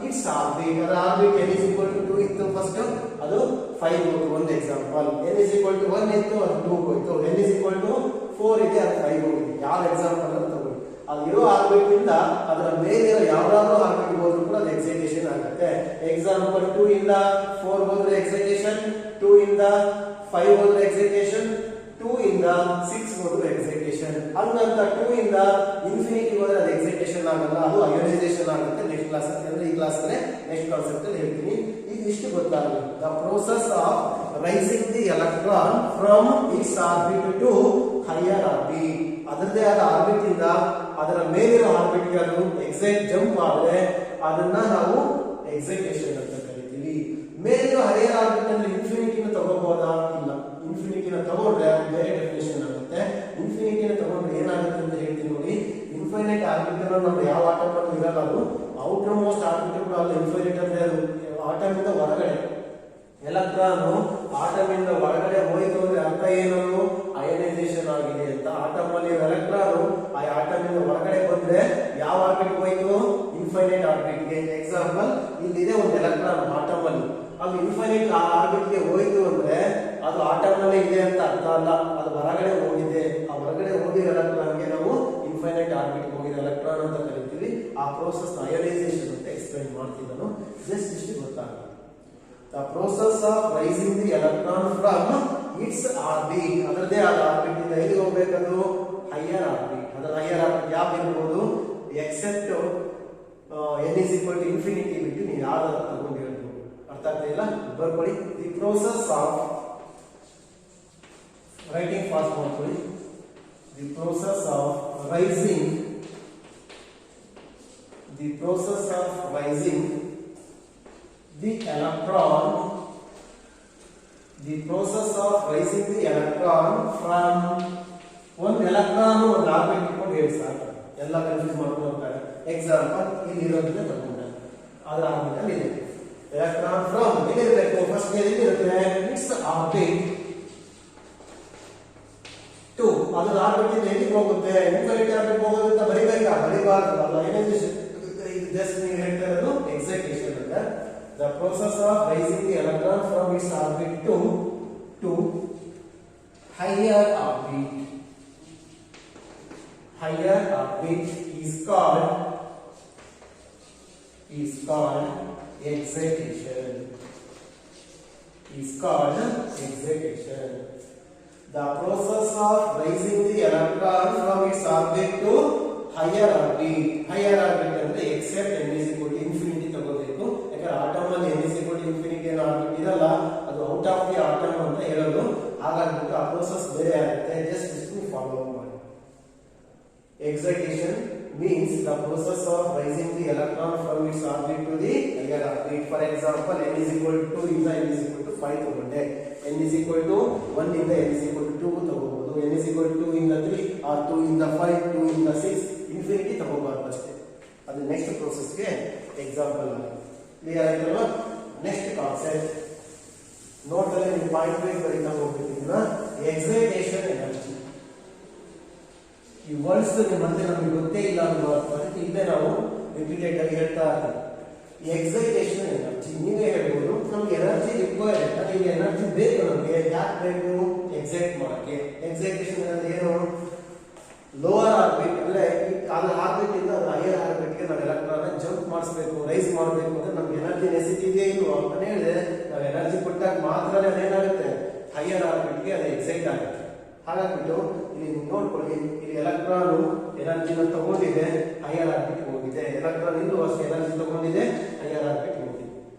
A: ಇಟ್ಸ್ ಆರ್ಬಿಟ್. ಅದರ orbit n is equal to 2 ಇತ್ತು ಫಸ್ಟ್, ಅದು 5 ಹೋಯ್ತು. ಒಂದು example n is equal to 1 ಇತ್ತು, ಅದು 2 ಹೋಯ್ತು. n is equal to 4 ಇದೆ, ಅದು 5 ಹೋಯ್ತು. ಯಾವ ಎಕ್ಸಾಂಪಲ್ ಅಂತ ತಗೊಳ್ಳಿ. ಅದು ಇರೋ ಆರ್ಬಿಟ್ ಇಂದ ಅದರ ಮೇಲೆ ಯಾವ್ದಾದ್ರು ಆರ್ಬಿಟ್ ಹೋದ್ರು ಕೂಡ ಅದು ಎಕ್ಸೈಟೇಷನ್ ಆಗುತ್ತೆ. ಎಕ್ಸಾಂಪಲ್ 2 ಇಂದ 4 ಹೋದ್ರೆ ಎಕ್ಸೈಟೇಷನ್, 2 ಇಂದ 5 ಹೋದ್ರೆ ಎಕ್ಸೈಟೇಷನ್, 2 ಇಂದ 6 ಹೋದ್ರೆ ಎಕ್ಸೈಟೇಷನ್. ಹಂಗಂತ 2 ಇಂದ ಇನ್ಫಿನಿಟಿ ಹೋದ್ರೆ ಅದು ಎಕ್ಸೈಟೇಷನ್ ಆಗಲ್ಲ, ಅದು ಅಯೋನೈಸೇಷನ್ ಆಗುತ್ತೆ. ನೆಕ್ಸ್ಟ್ ಕ್ಲಾಸ್ ಅಂದ್ರೆ ಈ ಕ್ಲಾಸ್ ಅಲ್ಲಿ ನೆಕ್ಸ್ಟ್ ಕಾನ್ಸೆಪ್ಟ್ ಅಲ್ಲಿ ಹೇಳ್ತೀನಿ. ಈಗ ಇಷ್ಟು ಗೊತ್ತಾಗಲಿ. The process of raising the electron from its orbit to higher orbit. ಅದರದೇ ಆದ ಆರ್ಬಿಟ್ ಇಂದ ಅದರ ಮೇಲಿರೋ ಆರ್ಬಿಟ್ ಗೆ ಅದು ಎಕ್ಸೈಟ್ ಜಂಪ್ ಆದ್ರೆ ಅದನ್ನ ನಾವು ಎಕ್ಸೈಟೇಷನ್ ಅಂತ ಕರಿತೀವಿ. ಮೇಲಿರೋ ಹೈಯರ್ ಆರ್ಬಿಟ್ ಅಂದ್ರೆ ಇನ್ಫಿನಿಟಿನ ತಗೋಬಹುದಾ, ಇಲ್ಲ. ಇನ್ಫಿನಿಟಿನ ತಗೊಂಡ್ರೆ ಬೇರೆ ಡೆಫಿನೇಷನ್ ಆಗುತ್ತೆ. ಇನ್ಫಿನಿಟಿನ ತಗೊಂಡ್ರೆ ಏನಾಗುತ್ತೆ ಅಂತ ಹೇಳ್ತೀನಿ ನೋಡಿ. ಇನ್ಫೈನೈಟ್ ಆರ್ಬಿಟ್ ನಾವು ಯಾವ ಆಟಮ್ ಅನ್ನು ಇರಲ್ಲ, ಅದು ಔಟರ್ ಮೋಸ್ಟ್ ಆರ್ಬಿಟ್ ಕೂಡ ಅಲ್ಲ. ಇನ್ಫೈನೈಟ್ ಅಂದ್ರೆ ಅದು ಆಟಮ್ ಇಂದ ಹೊರಗಡೆ, ಎಲೆಕ್ಟ್ರಾನ್ ಆಟಮ್ ಇಂದ ಹೊರಗಡೆ ಹೋಯ್ತು ಅಂದ್ರೆ ಅರ್ಥ ಏನು, ಅಯನೈಸೇಷನ್ ಆಗಿದೆ ಅಂತ. ಆಟಮ್ ಅಲ್ಲಿ ಎಲೆಕ್ಟ್ರಾನ್ ಆ ಆಟಮ್ ಇಂದ ಹೊರಗಡೆ ಬಂದ್ರೆ ಯಾವ ಆರ್ಬಿಟ್ ಹೋಯ್ತು, ಇನ್ಫೈನೈಟ್ ಆರ್ಬಿಟ್ ಗೆ. ಎಕ್ಸಾಂಪಲ್ ಇಲ್ಲಿದೆ ಒಂದು ಎಲೆಕ್ಟ್ರಾನ್ ಆಟಮ್ ಅಲ್ಲಿ, ಅದು ಇನ್ಫೈನೈಟ್ ಆರ್ಬಿಟ್ ಗೆ ಹೋಯ್ತು ಅಂದ್ರೆ ಅದು ಆಟಮ್ ನಲ್ಲೇ ಇದೆ ಅಂತ ಅರ್ಥ ಅಲ್ಲ, ಅದು ಹೊರಗಡೆ ಹೋಗಿದೆ. ಆ ಹೊರಗಡೆ ಹೋಗಿರೋ ಎಲೆಕ್ಟ್ರಾನ್ ಗೆ ನಾವು ಇನ್ಫೈನೈಟ್ ಆರ್ಬಿಟ್ ಹೋಗಿರೋ ಎಲೆಕ್ಟ್ರಾನ್ ಅಂತ ಕರಿತೀವಿ. ಆ ಪ್ರೋಸೆಸ್ ಅಯನೈಸೇಷನ್ ಅಂತ ಎಕ್ಸ್ಪ್ಲೈನ್ ಮಾಡ್ತೀನಿ ನಾನು. ಜಸ್ಟ್ ಇಷ್ಟು ಗೊತ್ತಾಗಲ್ಲ. The process of raising the electron from its orbit, ಅದರದೇ ಆದ ಆರ್ಬಿಟ್ ಇಂದ ಎಲ್ಲಿ ಹೋಗಬೇಕದು, ಹೈಯರ್ ಆರ್ಬಿಟ್. ಅದರ ಹೈಯರ್ ಆರ್ಬಿಟ್ ಯಾವ ಇರಬಹುದು, accept n is equal to infinity ಬಿಟ್ಟು ನೀವು ಯಾವ್ದಾದ್ರು ತಗೊಂಡು ಹೇಳ್ಬೋದು. ಅರ್ಥ ಆಗ್ತಾ ಇಲ್ಲ, ಬರ್ಕೊಳ್ಳಿ. The process of writing fast ಮಾಡ್ಕೊಳ್ಳಿ. The process of raising, the process of raising the electron, the process of raising the electron from one electron ಒಂದು ಆರ್ಬಿಟ್ ಇಟ್ಕೊಂಡು ಹೇಳಿ ಸಾಕು, ಎಲ್ಲ ಕನ್ಫ್ಯೂಸ್ ಮಾಡ್ಕೊಂಡು ಹೋಗ್ತಾರೆ. ಎಕ್ಸಾಂಪಲ್ ಇಲ್ಲಿ ಇರೋದನ್ನ ತಗೊಂಡ್ರೆ ಅದರ ಆರ್ಬಿಟ್ ಅಲ್ಲಿ ಇದೆ. ಎಲೆಕ್ಟ್ರಾನ್ ಫ್ರಮ್ ಎಲ್ಲಿರಬೇಕು, ಫಸ್ಟ್ ಎಲ್ಲಿರುತ್ತೆ, ಇಟ್ಸ್ ಆರ್ಬಿಟ್ ಟು, ಅದರ ಆರ್ಬಿಟ್ ಇಂದ ಎಲ್ಲಿಗೆ ಹೋಗುತ್ತೆ, ಇನ್ಫೈನೈಟ್ ಆರ್ಬಿಟ್ ಹೋಗೋದ್ರಿಂದ ಬರಿಬೇಕಾ, ಬರಿಬಾರ್ದು. ಅಲ್ಲ ಅಯನೈಸೇಷನ್, ಇದು ಜಸ್ಟ್ ನೀವು ಹೇಳ್ತಾ ಇರೋದು ಎಕ್ಸೈಟೇಷನ್ ಅಂತ. The process of raising the electron from its orbit to higher orbit. Higher orbit is called excitation. Is called excitation. The process of raising the electron from its orbit to higher orbit. Higher orbit ಅಂದ್ರೆ except n is equal to infinity ತಗೋಬೇಕು. ಯಾಕಂದ್ರೆ atom ಅಲ್ಲಿ n is equal to infinity ಏನೋ orbit ಇರಲ್ಲ, ಅದು out of the atom ಅಂತ ಹೇಳೋದು. ಹಾಗಾಗ್ಬಿಟ್ಟು ಆ ಪ್ರೋಸೆಸ್ ಬೇರೆ ಆಗುತ್ತೆ. ಜಸ್ಟ್ ಇಷ್ಟು ಫಾಲೋ ಮಾಡಿ. Excitation means the process of raising the electron from its orbit to the higher orbit. For example, n is equal to 2 ಇಂದ n is equal to 5 ತಗೊಂಡೆ, n is equal to 1 ಇಂದ n is equal to 2 ತಗೋಬಹುದು, n is equal to 2 ಇಂದ 3 or 2 ಇಂದ 5, 2 ಇಂದ 6, infinity ತಗೋಬಾರ್ದು ಅಷ್ಟೇ. ಅದು next ಪ್ರೋಸೆಸ್ಗೆ example ಆಗಿದೆ. ಕ್ಲಿಯರ್ ಆಯ್ತಲ್ವಾ? ನೆಕ್ಸ್ಟ್ ಕಾನ್ಸೆಪ್ಟ್ ನೋಟ್ದಲ್ಲಿ ನೀವು ಪಾಯಿಂಟ್ ವೈಸ್ ಬರೀತಾ ಹೋಗ್ಬೇಕಿಲ್ಲ. ಎಕ್ಸೈಟೇಷನ್ ಎನರ್ಜಿ, ಈ ವರ್ಡ್ಸ್ ಮತ್ತೆ ನಮಗೆ ಗೊತ್ತೇ ಇಲ್ಲ ಅನ್ನೋ ಅದಕ್ಕೆ ಇಲ್ಲೇ ನಾವು ರಿಪೀಟೆಡ್ ಆಗಿ ಹೇಳ್ತಾ ಇದ್ದೀವಿ. Excitation energy. ನೀವೇ ಹೇಳ್ಬೋದು ನಮ್ಗೆ ಎನರ್ಜಿ ರಿಕ್ವೈರ್ಡ್, ನಮಗೆ ಎನರ್ಜಿ ಬೇಕು. ನಮಗೆ ಯಾಕೆ ಬೇಕು? ಎಕ್ಸೈಟ್ ಮಾಡಕ್ಕೆ. ಎಕ್ಸೈಟೇಷನ್ ಅಂದ್ರೆ ಏನು? ಲೋವರ್ ಆರ್ಬಿಟ್ ಅಂದ್ರೆ ಅದು ಆರ್ಬಿಟ್ ಇಂದ ಅದು ಹೈಯರ್ ಆರ್ಬಿಟ್ ಗೆ ನಾವು ಎಲೆಕ್ಟ್ರಾನ್ ಜಂಪ್ ಮಾಡಿಸಬೇಕು, ರೈಸ್ ಮಾಡಬೇಕು ಅಂದ್ರೆ ನಮ್ಗೆ ಎನರ್ಜಿ ನೆಸಿಟಿ ಇದೆಯಾ ಇಲ್ವಾ ಅಂತ ಹೇಳಿದ್ರೆ ನಾವು ಎನರ್ಜಿ ಕೊಟ್ಟಾಗ ಮಾತ್ರ ಅದೇನಾಗುತ್ತೆ, ಹೈಯರ್ ಆರ್ಬಿಟ್ ಗೆ ಅದು ಎಕ್ಸೈಟ್ ಆಗುತ್ತೆ. ಹಾಗಾಗ್ಬಿಟ್ಟು ಇಲ್ಲಿ ನೋಡ್ಕೊಳ್ಳಿ, ಇಲ್ಲಿ ಎಲೆಕ್ಟ್ರಾನ್ ಎನರ್ಜಿನ ತಗೊಂಡಿದೆ, ಹೈಯರ್ ಆರ್ಬಿಟ್ ಹೋಗಿದೆ. ಎಲೆಕ್ಟ್ರಾನ್ ಇಲ್ಲೂ ಅಷ್ಟು ಎನರ್ಜಿ ತಗೊಂಡಿದೆ, ಹೈಯರ್ ಆರ್ಬಿಟ್ ಹೋಗಿದೆ.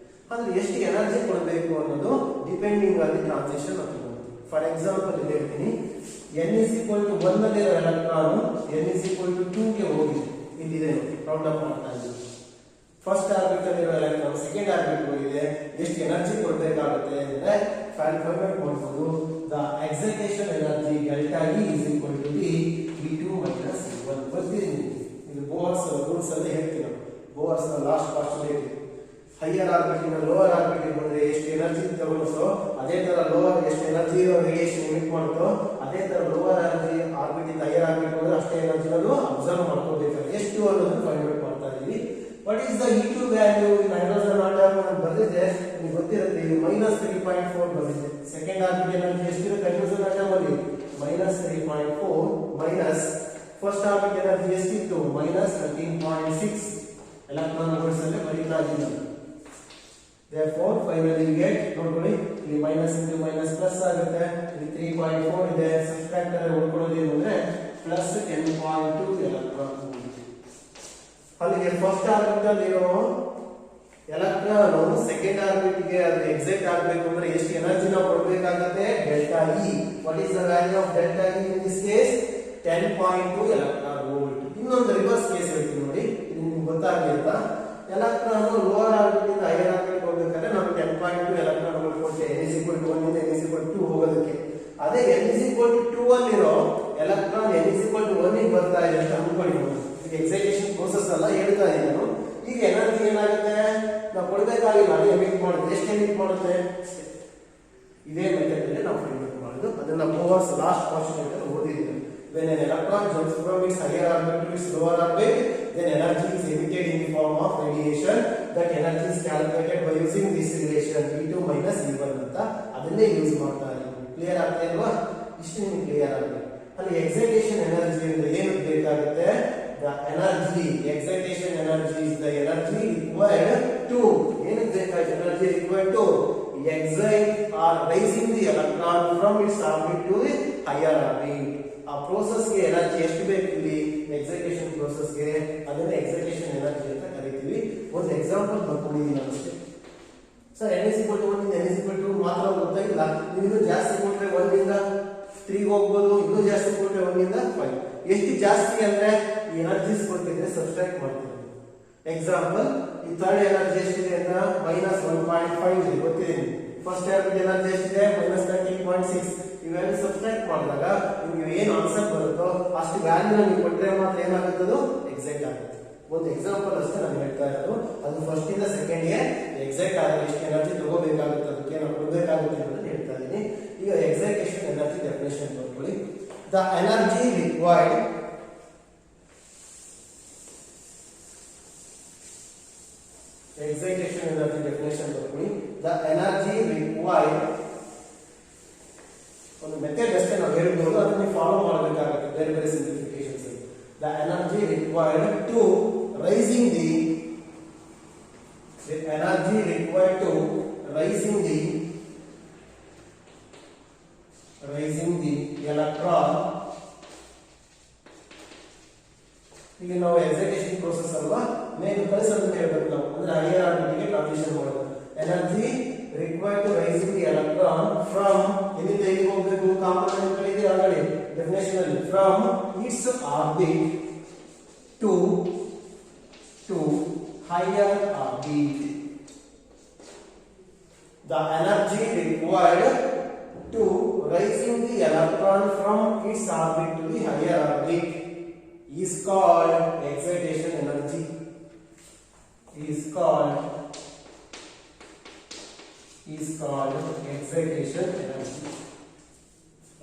A: ಅಂದ್ರೆ ಎಷ್ಟು ಎನರ್ಜಿ ಕೊಡಬೇಕು ಅನ್ನೋದು ಡಿಪೆಂಡಿಂಗ್ ಆಗಿ ಟ್ರಾನ್ಸಿಷನ್ ಆಗ್ತದೆ. ಫಾರ್ ಎಕ್ಸಾಂಪಲ್ ಇಲ್ಲಿ ಹೇಳ್ತೀನಿ, n is equal to 1 ನಲ್ಲಿರೋ electron n is equal to 2 ಗೆ ಹೋಗಿದೆ. ಇಲ್ಲಿದೆ ರೌಂಡ್ ಅಪ್ ಮಾಡ್ತಾ ಇದ್ದೀವಿ. ಫಸ್ಟ್ ಆರ್ಬಿಟ್ ಅಲ್ಲಿರೋ ಎಲೆಕ್ಟ್ರಾನ್ ಸೆಕೆಂಡ್ ಆರ್ಬಿಟ್ ಹೋಗಿದೆ. ಎಷ್ಟು ಎನರ್ಜಿ ಕೊಡಬೇಕಾಗುತ್ತೆ ಅಂದ್ರೆ ಫೈಂಡ್ ಮಾಡ್ಬೋದು. The excitation energy delta E is equal to E2 minus E1. ಬರ್ತೀನಿ, ಇದು ಬೋರ್ಸ್ ರೂಲ್ಸ್ ಅಲ್ಲಿ ಹೇಳ್ತೀವಿ. Bohr's last postulate, higher orbit ಇಂದ ಲೋವರ್ ಆರ್ಬಿಟ್ ಬಂದ್ರೆ ಎಷ್ಟು ಎನರ್ಜಿ ತಗೊಳ್ಸೋ ಅದೇ ತರ ಲೋವರ್ ಎಷ್ಟು ಎನರ್ಜಿ ರೇಡಿಯೇಷನ್ ಎಮಿಟ್ ಮಾಡುತ್ತೋ ಅದೇ ತರ ಲೋವರ್ ಎನರ್ಜಿ ಆರ್ಬಿಟ್ ಇಂದ ಹೈಯರ್ ಆರ್ಬಿಟ್ ಹೋದ್ರೆ ಅಷ್ಟೇ ಎನರ್ಜಿ ಅದು ಅಬ್ಸರ್ವ್ ಮಾಡ್ಕೋಬೇಕು. ಎಷ್ಟು ಅನ್ನೋದನ್ನ ಫೈಂಡ್ ಔಟ್ ಮಾಡ್ತಾ ಇದೀವಿ. What is the E2 value in hydrogen atom ಅಂತ ಬಂದಿದೆ, ನಿಮಗೆ ಗೊತ್ತಿರುತ್ತೆ. ಇದು -3.4 ಬಂದಿದೆ. ಸೆಕೆಂಡ್ ಆರ್ಬಿಟ್ ಎನರ್ಜಿ ಎಷ್ಟಿರುತ್ತೆ ಹೈಡ್ರೋಜನ್ ಆಟಮ್ ಅಲ್ಲಿ? -3.4 ಮೈನಸ್ ಫಸ್ಟ್ ಆರ್ಬಿಟ್ ಎನರ್ಜಿ ಎಷ್ಟಿತ್ತು? -13.6 ಎಲೆಕ್ಟ್ರಾನ್ ವೋಲ್ಟ್ಸ್ ಅಲ್ಲಿ ಬರೀತಾ ಇದ್ದೀವಿ. Therefore finally we get, ನೋಡ್ಕೊಳ್ಳಿ ಇಲ್ಲಿ ಮೈನಸ್ ಇಂಟು ಮೈನಸ್ ಪ್ಲಸ್ ಆಗುತ್ತೆ. ಇಲ್ಲಿ 3.4 ಇದೆ, ಸಬ್ಟ್ರಾಕ್ಟ್ ಅಲ್ಲಿ ಉಳ್ಕೊಳ್ಳೋದು ಏನು ಅಂದ್ರೆ ಪ್ಲಸ್ 10.2 ಎಲೆಕ್ಟ್ರಾನ್. ಅಲ್ಲಿಗೆ ಫಸ್ಟ್ ಆರ್ಬಿಟ್ ಅಲ್ಲಿ ಇರೋ ಎಲೆಕ್ಟ್ರಾನ್ ಸೆಕೆಂಡ್ ಆರ್ಬಿಟ್ ಗೆ ಅದು ಎಕ್ಸೈಟ್ ಆಗಬೇಕು ಅಂದ್ರೆ ಎಷ್ಟು ಎನರ್ಜಿ ನಾವು ಕೊಡಬೇಕಾಗುತ್ತೆ? Delta E. What is the value of delta E in this case? 10.2 electron volt. ಇನ್ನೊಂದು ರಿವರ್ಸ್ ಕೇಸ್ ಹೇಳ್ತೀನಿ ನೋಡಿ, ಇದು ನಿಮ್ಗೆ ಗೊತ್ತಾಗಲಿ ಅಂತ. ಎಲೆಕ್ಟ್ರಾನ್ ಲೋವರ್ ಆರ್ಬಿಟ್ ಇಂದ ಹೈಯರ್ ಆರ್ಬಿಟ್ ಹೋಗ್ಬೇಕಾದ್ರೆ ನಾವು 10.2 ಎಲೆಕ್ಟ್ರಾನ್ ವೋಲ್ಟ್ ಕೊಟ್ಟೆ. n is equal to 1 ಇಂದ n is equal to 2 ಹೋಗೋದಕ್ಕೆ. ಅದೇ n is equal to 2 ಅಲ್ಲಿರೋ electron n is equal to 1 ಗೆ ಬರ್ತಾ ಇದೆ ಅಂತ ಅನ್ಕೊಳ್ಳಿ. ಈಗ ಎಕ್ಸೈಟೇಷನ್ ಪ್ರೋಸೆಸ್ ಅಲ್ಲ ಹೇಳ್ತಾ ಇದ್ದೀನಿ ನಾನು. ಈಗ ಎನರ್ಜಿ ಏನಾಗುತ್ತೆ? ನಾವು ಕೊಡಬೇಕಾಗಿಲ್ಲ, ಅದು ಎಮಿಟ್ ಮಾಡುತ್ತೆ. ಎಷ್ಟು ಎಮಿಟ್ ಮಾಡುತ್ತೆ? ಇದೇ ಮೆಥಡ್ ಅಲ್ಲಿ ನಾವು ಫೈಂಡ್ ಔಟ್ ಮಾಡೋದು. ಅದನ್ನ ಬೋರ್ಸ್ ಲಾಸ್ಟ್ ಪಾಸ್ಟುಲೇಟ್ ಅಲ್ಲಿ ಓದಿದ್ದೀವಿ. When an electron jumps from its higher orbit to its lower orbit, then energy is emitted in the form of radiation. That energy is calculated by using this relation E2 minus E1 ಅಂತ ಅದನ್ನೇ use ಮಾಡ್ತಾ ಇದ್ದೀವಿ. Clear ಆಗ್ತಾ ಇಲ್ವಾ? ಇಷ್ಟು ನಿಮಗೆ clear ಆಗಿದೆ. ಅಲ್ಲಿ ಎಕ್ಸೈಟೇಷನ್ ಎನರ್ಜಿ ಅಂದ್ರೆ ಏನು ಬೇಕಾಗುತ್ತೆ? The energy, excitation energy is the energy required to, ಏನಕ್ಕೆ ಬೇಕಾಗುತ್ತೆ energy required to excite or raising the electron from its orbit to the higher orbit. ಆ ಪ್ರೋಸೆಸ್ ಗೆ ಎನರ್ಜಿ ಎಷ್ಟು ಬೇಕು? ಇಲ್ಲಿ ಎಕ್ಸೈಟೇಷನ್ ಪ್ರೋಸೆಸ್ ಗೆ ಅದನ್ನ ಎಕ್ಸೈಟೇಷನ್ ಎನರ್ಜಿ ಅಂತ ಕರಿತೀವಿ. ಒಂದು ಎಕ್ಸಾಂಪಲ್ ಬರ್ಕೊಂಡಿದ್ದೀನಿ ಅಷ್ಟೇ sir. n is equal to 1 ಇಂದ n is equal to ಮಾತ್ರ ಗೊತ್ತಾಗಿಲ್ಲ. ನೀವು ಜಾಸ್ತಿ ಕೊಟ್ರೆ 1 ಇಂದ 3 ಹೋಗ್ಬೋದು, ಇನ್ನೂ ಜಾಸ್ತಿ ಕೊಟ್ರೆ 1 ಇಂದ 5. ಎಷ್ಟು ಜಾಸ್ತಿ ಅಂದ್ರೆ ಈ ಎನರ್ಜೀಸ್ ಕೊಟ್ಟಿದ್ರೆ ಸಬ್ಸ್ಟ್ರಾಕ್ಟ್ ಮಾಡ್ತೀವಿ. ಎಕ್ಸಾಂಪಲ್, ಈ ಥರ್ಡ್ ಎನರ್ಜಿ ಎಷ್ಟಿದೆ ಅಂತ -1.5 ಇದೆ, ಗೊತ್ತಿದೆ. ಫಸ್ಟ್ ಆರ್ಬಿಟ್ ಎನರ್ಜಿ ಎಷ್ಟಿದೆ? -13.6. ಇವೆಲ್ಲ ಸಬ್ಸ್ಟ್ರಾಕ್ಟ್ ಮಾಡಿದಾಗ ನಿಮಗೆ ಏನು ಆನ್ಸರ್ ಬರುತ್ತೋ ಅಷ್ಟು ವ್ಯಾಲ್ಯೂ ನೀವು ಕೊಟ್ಟರೆ ಮಾತ್ರ ಏನಾಗುತ್ತೆ? ಅದು ಎಕ್ಸೈಟ್ ಆಗುತ್ತೆ. ಒಂದು ಎಕ್ಸಾಂಪಲ್ ಅಷ್ಟೇ ನಾನು ಹೇಳ್ತಾ ಇರೋದು. ಅದು ಫಸ್ಟ್ ಇಂದ ಸೆಕೆಂಡ್ ಗೆ ಎಕ್ಸೈಟ್ ಆಗಲಿ ಎಷ್ಟು ಎನರ್ಜಿ ತಗೋಬೇಕಾಗುತ್ತೆ, ಅದಕ್ಕೆ ನಾವು ಕೊಡಬೇಕಾಗುತ್ತೆ ಅನ್ನೋದನ್ನ ಹೇಳ್ತಾ ಇದ್ದೀನಿ. ಈಗ ಎಕ್ಸೈಟೇಷನ್ ಎನರ್ಜಿ ಡೆಫಿನೇಷನ್ ನೋಡ್ಕೊಳ್ಳಿ. The energy required excitation energy definition ಬರ್ಕೊಳ್ಳಿ. The energy required, ಒಂದು ಮೆಥಡ್ ಅಷ್ಟೇ ನಾವು ಹೇಳ್ಬೋದು, ಅದನ್ನ ಫಾಲೋ ಮಾಡಬೇಕಾಗುತ್ತೆ ಬೇರೆ ಬೇರೆ simplifications. The energy required to raising the electron. ಇಲ್ಲಿ ನಾವು ಎಕ್ಸೈಟೇಷನ್ ಪ್ರೋಸೆಸ್ ಅಲ್ವಾ, ಮೇಲೆ ಕಳಿಸೋದು ಅಂತ ಹೇಳ್ಬೇಕು ನಾವು. ಅಂದ್ರೆ ಹೈಯರ್ ಆರ್ಬಿಟ್ ಗೆ ಟ್ರಾನ್ಸಿಷನ್ ಮಾಡೋದು. Energy required to raising the electron from, ಎಲ್ಲಿಂದ ಎಲ್ಲಿಗೆ ಹೋಗಬೇಕು? ಕಾಂಪೊನೆಂಟ್ ಗಳಿದೆ ಆಲ್ರೆಡಿ ಡೆಫಿನೇಷನ್ ಅಲ್ಲಿ. From its orbit to higher orbit. The energy required to raising the electron from its orbit to the higher orbit is called excitation energy. Is called excitation energy.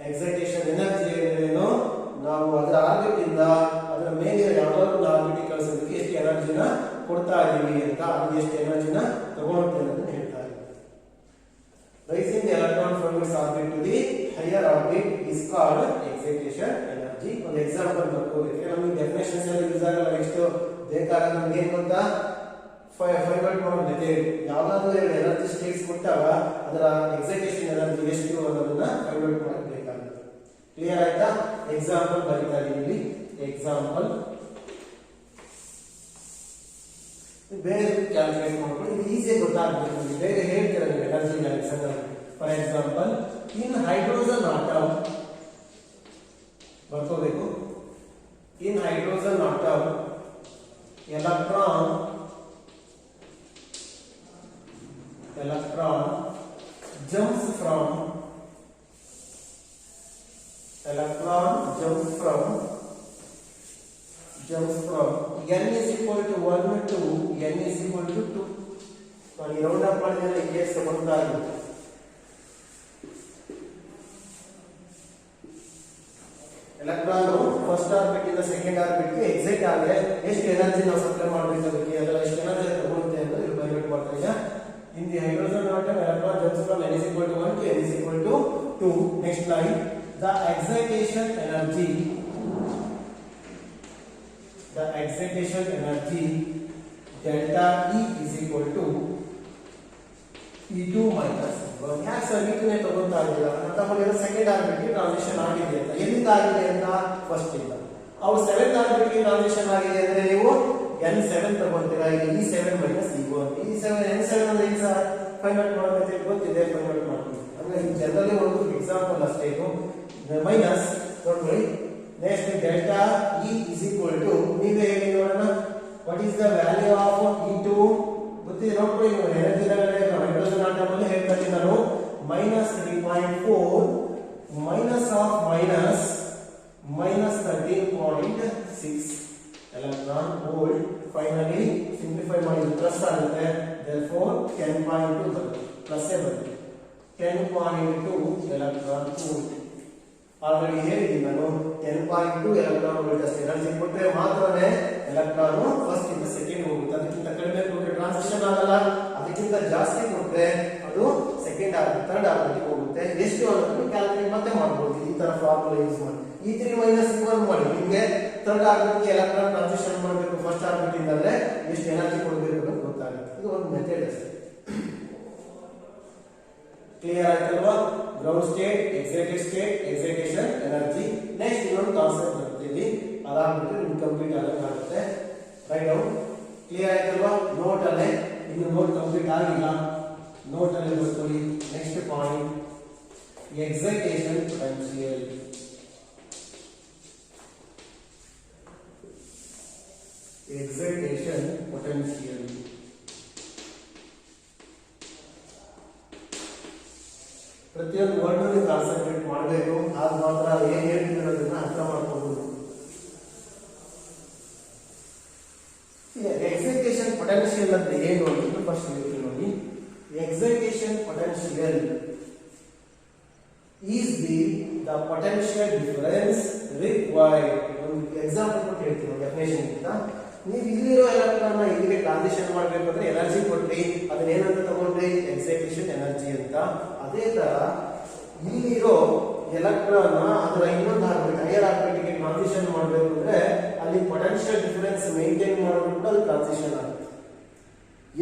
A: Excitation energy ಏನು? ನಾವು ಅದರ orbit ಇಂದ ಅದರ ಮೇಲೆ ಯಾವ್ದಾದ್ರು orbit ಕಳಿಸೋದಕ್ಕೆ ಎಷ್ಟು ಎನರ್ಜಿನ ಕೊಡ್ತಾ ಇದೀವಿ ಅಂತ, ಅದು ಎಷ್ಟು ಎನರ್ಜಿನ ತಗೊಳುತ್ತೆ ಅನ್ನೋದನ್ನ ಹೇಳ್ತಾ ಇದ್ದೀವಿ. Raising the electron from its orbit to the higher orbit is called excitation energy. ಒಂದು ಎಕ್ಸಾಂಪಲ್ ಬರ್ಕೋಬೇಕು, ನಮಗೆ ಡೆಫಿನೇಷನ್ಸ್ ಎಲ್ಲ ಯೂಸ್ ಆಗಲ್ಲ. ನೆಕ್ಸ್ಟ್ ಬೇಕಾದ್ರೆ ನಮ್ಗೆ ಏನು ಗೊತ್ತಾ, ಫೈಂಡ್ ಔಟ್ ಮಾಡೋ ಮೆಥಡ್. ಯಾವ್ದಾದ್ರು ಎರಡು ಎನರ್ಜಿ ಸ್ಟೇಟ್ಸ್ ಕೊಟ್ಟಾಗ ಅದರ ಎಕ್ಸೈಟೇಷನ್ ಎನರ್ಜಿ ಎಷ್ಟು ಅನ್ನೋದನ್ನ ಫೈಂಡ್ ಔಟ್ ಮಾಡಬೇಕಾಗುತ್ತೆ. ಕ್ಲಿಯರ್ ಆಯ್ತಾ? ಎಕ್ಸಾಂಪಲ್ ಬರೀತಾ ಇದೀವಿ. ಎಕ್ಸಾಂಪಲ್ ಬೇರೆ ಕ್ಯಾಲ್ಕುಲೇಟ್ ಮಾಡ್ಕೊಂಡು ಇದು ಈಸಿಯಾಗಿ ಗೊತ್ತಾಗಬೇಕು. ಬೇರೆ ಹೇಳ್ತೀರಾ ನೀವು ಎನರ್ಜಿ ಬ್ಯಾಲೆನ್ಸ್ ಅಂತ. For example, in hydrogen atom ಬರ್ಕೋಬೇಕು. In hydrogen atom electron jumps from n is equal to 1 to n is equal to 2. ನಾನು ಈ ರೌಂಡ್ ಅಪ್ ಮಾಡಿದ್ರೆ ಈ ಕೇಸ್ ತಗೊಂಡಾಗಿದೆ. ಎಲೆಕ್ಟ್ರಾನ್ ಫಸ್ಟ್ ಆರ್ಬಿಟ್ ಇಂದ ಸೆಕೆಂಡ್ ಆರ್ಬಿಟ್ ಗೆ ಎಕ್ಸೈಟ್ ಆದ್ರೆ ಎಷ್ಟು ಎನರ್ಜಿ ನಾವು ಸಪ್ಲೈ ಮಾಡಬೇಕು, ಅದಕ್ಕೆ ಅದೆಲ್ಲ ಎಷ್ಟು ಎನರ್ಜಿ ತಗೊಳುತ್ತೆ ಅಂತ ಇಲ್ಲಿ ಬೈಟ್ ಮಾಡ್ತಾ. In the hydrogen atom, electron jumps from n is equal to 1 to n is equal to 2. Next line, the excitation energy delta E is equal to E2 minus E1. ಯಾಕೆ sir E2 ನೇ ತಗೊಳ್ತಾ ಇದ್ದೀರಾ ಅಂತ ಹೇಳಿದ್ರೆ second orbit ಗೆ transition ಆಗಿದೆ ಅಂತ. ಎಲ್ಲಿಂದ ಆಗಿದೆ ಅಂತ? ಫಸ್ಟ್ ಇಂದ. ಅವು ಸೆವೆಂತ್ ಆರ್ಬಿಟ್ ಗೆ ಟ್ರಾನ್ಸಿಷನ್ ಆಗಿದೆ ಅಂದ್ರೆ ನೀವು n7 ತಗೊಳ್ತೀರಾ. ಈಗ E7 minus E1. E7 n7 ಅಂದ್ರೆ ಏನು ಸರ್? ಫೈಂಡ್ ಔಟ್ ಮಾಡೋದಕ್ಕೆ ಗೊತ್ತಿದೆ, ಫೈಂಡ್ ಔಟ್ ಮಾಡ್ತೀವಿ. ಅಂದ್ರೆ ಜನರಲಿ ಒಂದು ಎಕ್ಸಾಂಪಲ್ ಅಷ್ಟೇ ಇದು. ಮೈನಸ್ ನೋಡ್ಕೊಳ್ಳಿ. Next delta E is equal to, ನೀವೇ ಹೇಳಿ ನೋಡೋಣ, what is the value of E2 ಗೊತ್ತಿದೆ ನೋಡ್ಕೊಳ್ಳಿ. ನೀವು ಎನರ್ಜಿ ಹೈಡ್ರೋಜನ್ ಆಟಮ್ ಅಲ್ಲಿ ಹೇಳ್ತೀನಿ ನಾನು. -3.4 minus of minus 13.6 electron volt. Finally simplify ಮಾಡಿ ಪ್ಲಸ್ ಆಗುತ್ತೆ. therefore 10.2 plus 10.2 electron volt. Already ಹೇಳಿದ್ದೀನಿ ನಾನು, 10.2 electron volt ಅಷ್ಟು ಎನರ್ಜಿ ಕೊಟ್ಟರೆ ಮಾತ್ರನೇ ಎಲೆಕ್ಟ್ರಾನ್ ಫಸ್ಟ್ ಇಂದ ಸೆಕೆಂಡ್ ಹೋಗುತ್ತೆ. ಅದಕ್ಕಿಂತ ಕಡಿಮೆ ಕೊಟ್ಟರೆ ಟ್ರಾನ್ಸಿಷನ್ ಆಗಲ್ಲ, ಅದಕ್ಕಿಂತ ಜಾಸ್ತಿ ಕೊಟ್ಟರೆ ಅದು ಸೆಕೆಂಡ್ ಆರ್ಬಿಟ್ ಥರ್ಡ್ ಆರ್ಬಿಟ್ ಹೋಗುತ್ತೆ. ಎಷ್ಟು ಅನ್ನೋದನ್ನು ಕ್ಯಾಲ್ಕುಲೇಟ್ ಮತ್ತೆ ಮಾಡಬಹುದು ಈ ತರ ಫಾರ್ಮುಲಾ ಯೂಸ್ ಮಾಡಿ. E3 minus E1 ಮಾಡಿ ನಿಮಗೆ ಥರ್ಡ್ ಆರ್ಬಿಟ್ ಗೆ ಎಲೆಕ್ಟ್ರಾನ್ ಟ್ರಾನ್ಸಿಷನ್ ಮಾಡಬೇಕು ಫಸ್ಟ್ ಆರ್ಬಿಟ್ ಇಂದ ಅಂದ್ರೆ ಎಷ್ಟು ಎನರ್ಜಿ ಕೊಡಬೇಕು ಅಂತ ಗೊತ್ತಾಗುತ್ತೆ. ಇದು ಒಂದು ಮೆಥಡ್ ಅಷ್ಟೇ. ಕ್ಲಿಯರ್ ಆಯ್ತಲ್ವಾ? Ground state, excited state, excitation energy. Next ಇನ್ನೊಂದು ಕಾನ್ಸೆಪ್ಟ್ ಬರ್ತೀವಿ, ಅದಾಗ್ಬಿಟ್ಟು ನಿಮ್ಗೆ ಕಂಪ್ಲೀಟ್ ಆಗುತ್ತೆ. Write down. ಕ್ಲಿಯರ್ ಆಯ್ತಲ್ವಾ? ನೋಟ್ ಅಲ್ಲೇ ಇನ್ನು ನೋಟ್ ಕಂಪ್ಲೀಟ್ ಆಗಿಲ್ಲ, ನೋಟ್ ಅಲ್ಲಿ ಬರ್ಕೊಳ್ಳಿ. Next point, excitation potential. Excitation potential ಪ್ರತಿಯೊಂದು ವರ್ಡ್ ಕಾನ್ಸಂಟ್ರೇಟ್ ಮಾಡಬೇಕು. ಆಗ ಮಾತ್ರ ಏನ್ ಹೇಳ್ತಿದ್ರು ಅದನ್ನ ಅರ್ಥ ಮಾಡ್ಕೋಬಹುದು. ಎಕ್ಸೈಟೇಷನ್ ಪೊಟೆನ್ಷಿಯಲ್ ಅಂತ ಏನು ಅಂತ ಫಸ್ಟ್ ಹೇಳ್ತೀನಿ ನೋಡಿ. Excitation potential is the potential difference required. ಒಂದು ಎಕ್ಸಾಂಪಲ್ ಕೊಟ್ಟು ಹೇಳ್ತೀನಿ ಡೆಫಿನೇಷನ್ ಇಂದ. ನೀವು ಇಲ್ಲಿರೋ ಎಲೆಕ್ಟ್ರಾನ್ ಇಲ್ಲಿಗೆ ಟ್ರಾನ್ಸಿಷನ್ ಮಾಡಬೇಕಂದ್ರೆ ಎನರ್ಜಿ ಕೊಟ್ರಿ, ಅದನ್ನ ಏನಂತ ತಗೊಂಡ್ರಿ? ಎಕ್ಸೈಟೇಷನ್ ಎನರ್ಜಿ ಅಂತ. ಅದೇ ತರ ಇಲ್ಲಿರೋ ಎಲೆಕ್ಟ್ರಾನ್ ಅದರ ಇನ್ನೊಂದು ಆರ್ಬಿಟ್ ಹೈಯರ್ ಆರ್ಬಿಟ್ ಗೆ ಟ್ರಾನ್ಸಿಷನ್ ಮಾಡಬೇಕು ಅಂದ್ರೆ ಅಲ್ಲಿ ಪೊಟೆನ್ಷಿಯಲ್ ಡಿಫರೆನ್ಸ್ ಮೇಂಟೈನ್ ಮಾಡಬೇಕು, ಅದು ಟ್ರಾನ್ಸಿಷನ್ ಆಗುತ್ತೆ.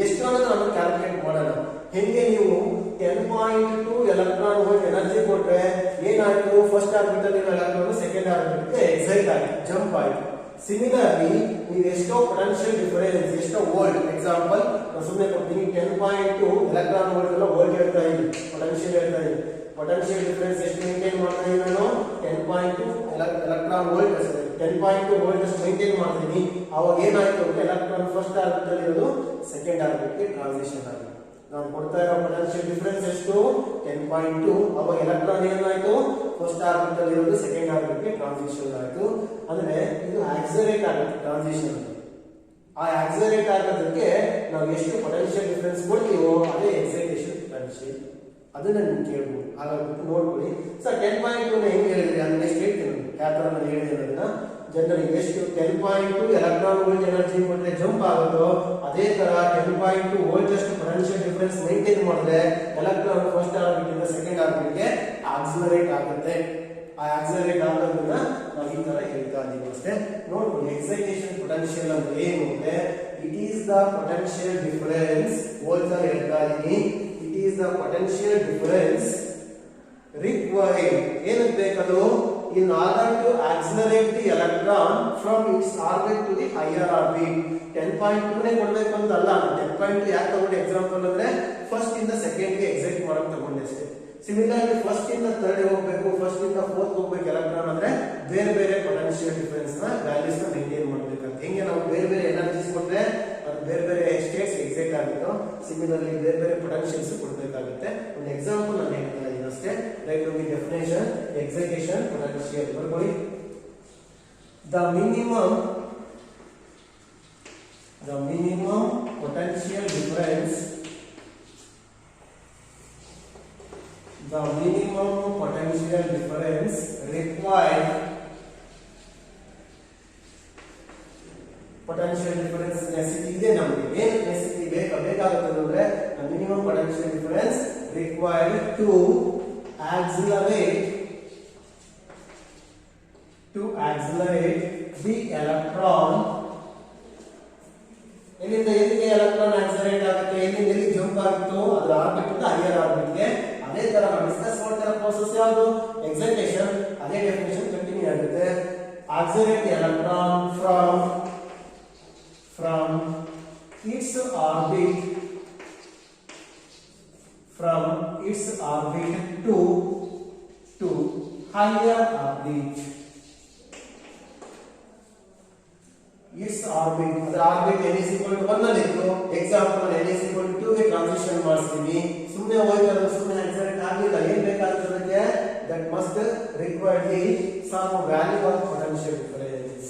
A: ಎಷ್ಟು ಅನ್ನೋದು ನಾವು ಕ್ಯಾಲ್ಕುಲೇಟ್ ಮಾಡೋಣ. ಹೆಂಗೆ ನೀವು 10.2 ಎಲೆಕ್ಟ್ರಾನ್ ವೋಲ್ಟ್ ಎನರ್ಜಿ ಕೊಟ್ರೆ ಏನಾಯ್ತು? ಫಸ್ಟ್ ಆರ್ಬಿಟ್ ಅಲ್ಲಿ ಎಲೆಕ್ಟ್ರಾನ್ ಸೆಕೆಂಡ್ ಆರ್ಬಿಟ್ ಗೆ ಎಕ್ಸೈಟ್ ಆಗಿ ಜಂಪ್ ಆಯ್ತು. ಸಿಮಿಲರ್ಲಿ ನೀವು ಎಷ್ಟೋ ಪೊಟೆನ್ಷಿಯಲ್ ಡಿಫರೆನ್ಸ್, ಎಷ್ಟೋ ವೋಲ್ಟ್, ಎಕ್ಸಾಂಪಲ್ ಸುಮ್ಮನೆ ಕೊಡ್ತೀನಿ, 10.2 ಎಲೆಕ್ಟ್ರಾನ್ ವೋಲ್ಟ್ ಎಲ್ಲ ವೋಲ್ಟ್ ಹೇಳ್ತಾ ಇದ್ದೀನಿ, ಪೊಟೆನ್ಷಿಯಲ್ ಹೇಳ್ತಾ ಇದ್ದೀನಿ. ಪೊಟೆನ್ಷಿಯಲ್ ಡಿಫರೆನ್ಸ್ ಎಷ್ಟು ಮೇಂಟೈನ್ ಮಾಡ್ತಾ ಇದ್ದೀನಿ ನಾನು? 10.2 ಎಲೆಕ್ಟ್ರಾನ್ ವೋಲ್ಟ್ 10.2 ವೋಲ್ಟ್ ಅಷ್ಟು ಮೇಂಟೈನ್ ಮಾಡ್ತೀನಿ. ಅವಾಗ ಏನಾಯ್ತು ಅಂದ್ರೆ ಎಲೆಕ್ಟ್ರಾನ್ ಫಸ್ಟ್ ಆರ್ಬಿಟ್ ಅಲ್ಲಿ ಇರೋದು ಸೆಕೆಂಡ್ ಆರ್ಬಿಟ್ ಗೆ ಟ್ರಾನ್ಸಿಷನ್ ಆಗಿದೆ. ನಾನು ಕೊಡ್ತಾ ಇರೋ ಪೊಟೆನ್ಷಿಯಲ್ ಡಿಫರೆನ್ಸ್ ಎಷ್ಟು? 10.2. ಅವಾಗ ಎಲೆಕ್ಟ್ರಾನ್ ಏನಾಯ್ತು? ಫಸ್ಟ್ ಆರ್ಬಿಟ್ ಅಲ್ಲಿ ಇರೋದು ಸೆಕೆಂಡ್ ಆರ್ಬಿಟ್ ಗೆ ಟ್ರಾನ್ಸಿಷನ್ ಆಯ್ತು. ಅಂದ್ರೆ ಇದು ಆಕ್ಸಲರೇಟ್ ಆಗುತ್ತೆ ಟ್ರಾನ್ಸಿಷನ್. ಆ ಆಕ್ಸಲರೇಟ್ ಆಗೋದಕ್ಕೆ ನಾವು ಎಷ್ಟು ಪೊಟೆನ್ಷಿಯಲ್ ಡಿಫರೆನ್ಸ್ ಕೊಡ್ತೀವೋ ಅದೇ ಎಕ್ಸೈಟೇಷನ್ ಪೊಟೆನ್ಷಿಯಲ್. ಅದನ್ನ ನೀವು ಕೇಳ್ಬೋದು, ಹಾಗಾಗಿ ನೋಡ್ಕೊಳ್ಳಿ. ಸರ್ 10.2 ನ ಹೆಂಗ್ ಹೇಳಿದ್ರಿ ಅದನ್ನ ಎಷ್ಟು ಹೇಳ್ತೀನಿ, ಯಾವ ತರ ನಾನು ಹೇಳಿದ್ದೀನಿ ಅದನ್ನ ಜನರಲ್ ಎಷ್ಟು 10.2 ಎಲೆಕ್ಟ್ರಾನ್ ವೋಲ್ಟ್ ಎನರ್ಜಿ ಕೊಟ್ಟರೆ ಜಂಪ್ ಆಗುತ್ತೋ ಅದೇ ತರ 10.2 ವೋಲ್ಟ್ ಅಷ್ಟು ಪೊಟೆನ್ಶಿಯಲ್ ಡಿಫರೆನ್ಸ್ ಮೇಂಟೈನ್ ಮಾಡಿದ್ರೆ ಎಲೆಕ್ಟ್ರಾನ್ ಫಸ್ಟ್ ಆರ್ಬಿಟ್ ಇಂದ ಸೆಕೆಂಡ್ ಆರ್ಬಿಟ್ ಗೆ ಆಕ್ಸಿಲರೇಟ್ ಆಗುತ್ತೆ. ಆ ಆಕ್ಸಿಲರೇಟ್ ಆಗೋದನ್ನ ನಾವು ಈ ತರ ಹೇಳ್ತಾ ಇದೀವಿ ಅಷ್ಟೇ. ನೋಡ್ಕೊಳ್ಳಿ ಎಕ್ಸೈಟೇಷನ್ ಪೊಟೆನ್ಶಿಯಲ್ ಅಂದ್ರೆ ಏನು ಅಂದ್ರೆ it is the potential difference volt ಅಲ್ಲಿ ಹೇಳ್ತಾ ಇದೀನಿ. It is the potential difference required ಏನಕ್ಕೆ ಬೇಕದು in order to accelerate the electron from its orbit to the higher orbit. 10.2 ನೇ ಕೊಡಬೇಕು ಅಂತ ಅಲ್ಲ. 10.2 ಯಾಕೆ ತಗೊಂಡೆ ಎಕ್ಸಾಂಪಲ್ ಅಂದ್ರೆ ಫಸ್ಟ್ ಇಂದ ಸೆಕೆಂಡ್ ಗೆ ಎಕ್ಸೈಟ್ ಮಾಡಕ್ ತಗೊಂಡೆ ಅಷ್ಟೇ. ಸಿಮಿಲರ್ಲಿ ಫಸ್ಟ್ ಇಂದ ಥರ್ಡ್ ಹೋಗಬೇಕು, ಫಸ್ಟ್ ಇಂದ ಫೋರ್ತ್ ಹೋಗಬೇಕು ಎಲೆಕ್ಟ್ರಾನ್ ಅಂದ್ರೆ ಬೇರೆ ಬೇರೆ ಪೊಟೆನ್ಶಿಯಲ್ ಡಿಫರೆನ್ಸ್ ನ ವ್ಯಾಲ್ಯೂಸ್ ನ ಮೇಂಟೈನ್ ಮಾಡಬೇಕಂತ. ಹೆಂಗೆ ನಾವು ಬೇರೆ ಬೇರೆ ಎನರ್ಜೀಸ್ ಕೊಟ್ರೆ ಅದು ಬೇರೆ ಬೇರೆ ಸ್ಟೇಟ್ಸ್ ಎಕ್ಸೈಟ್ ಆಗುತ್ತೋ ಸಿಮಿಲರ್ಲಿ ಬೇರೆ ಬೇರೆ ಪೊಟೆನ್ಶಿಯಲ್ಸ್ ಕೊಡಬೇಕಾಗುತ್ತೆ. ಒಂದು ಎಕ್ಸಾಂಪಲ್ ನಾನು ಹೇಳ್ತಾ ಇದ್ದೀನಿ ಅಷ್ಟೇ. Write the definition excitation potential ಬರ್ಕೊಳ್ಳಿ. The minimum potential difference required potential difference necessity ಇದೆ ನಮಗೆ. ಏನು necessity ಬೇಕಾಗುತ್ತೆ ಅಂದ್ರೆ minimum potential difference required to accelerate the electron. ಎಲ್ಲಿಂದ ಎಲ್ಲಿಗೆ ಎಲೆಕ್ಟ್ರಾನ್ ಆಕ್ಸಿಲರೇಟ್ ಆಗುತ್ತೆ, ಎಲ್ಲಿಂದ ಎಲ್ಲಿ ಜಂಪ್ ಆಗುತ್ತೋ ಅದರ ಆರ್ಬಿಟ್ ಇಂದ ಹೈಯರ್ ಆರ್ಬಿಟ್ ಗೆ. ಅದೇ ತರ ನಾವು ಡಿಸ್ಕಸ್ ಮಾಡ್ತಿರೋ ಪ್ರೋಸೆಸ್ ಯಾವುದು ಎಕ್ಸೈಟೇಷನ್. ಅದೇ ಡೆಫಿನಿಷನ್ ಕಂಟಿನ್ಯೂ ಆಗುತ್ತೆ. Accelerate the electron from its orbit to higher orbit. its orbit ಅದರ orbit n is equal to 1 ಅಲ್ಲಿ ಇತ್ತು. Example n is equal to 2 ಗೆ ಟ್ರಾನ್ಸಿಷನ್ ಮಾಡ್ತೀವಿ. ಸುಮ್ಮನೆ ಹೋಯ್ತಲ್ಲ, ಸುಮ್ಮನೆ ಆಕ್ಸಿಲರೇಟ್ ಆಗಲಿಲ್ಲ. ಏನ್ ಬೇಕಾಗುತ್ತೆ ಅದಕ್ಕೆ that must require the some value of potential difference.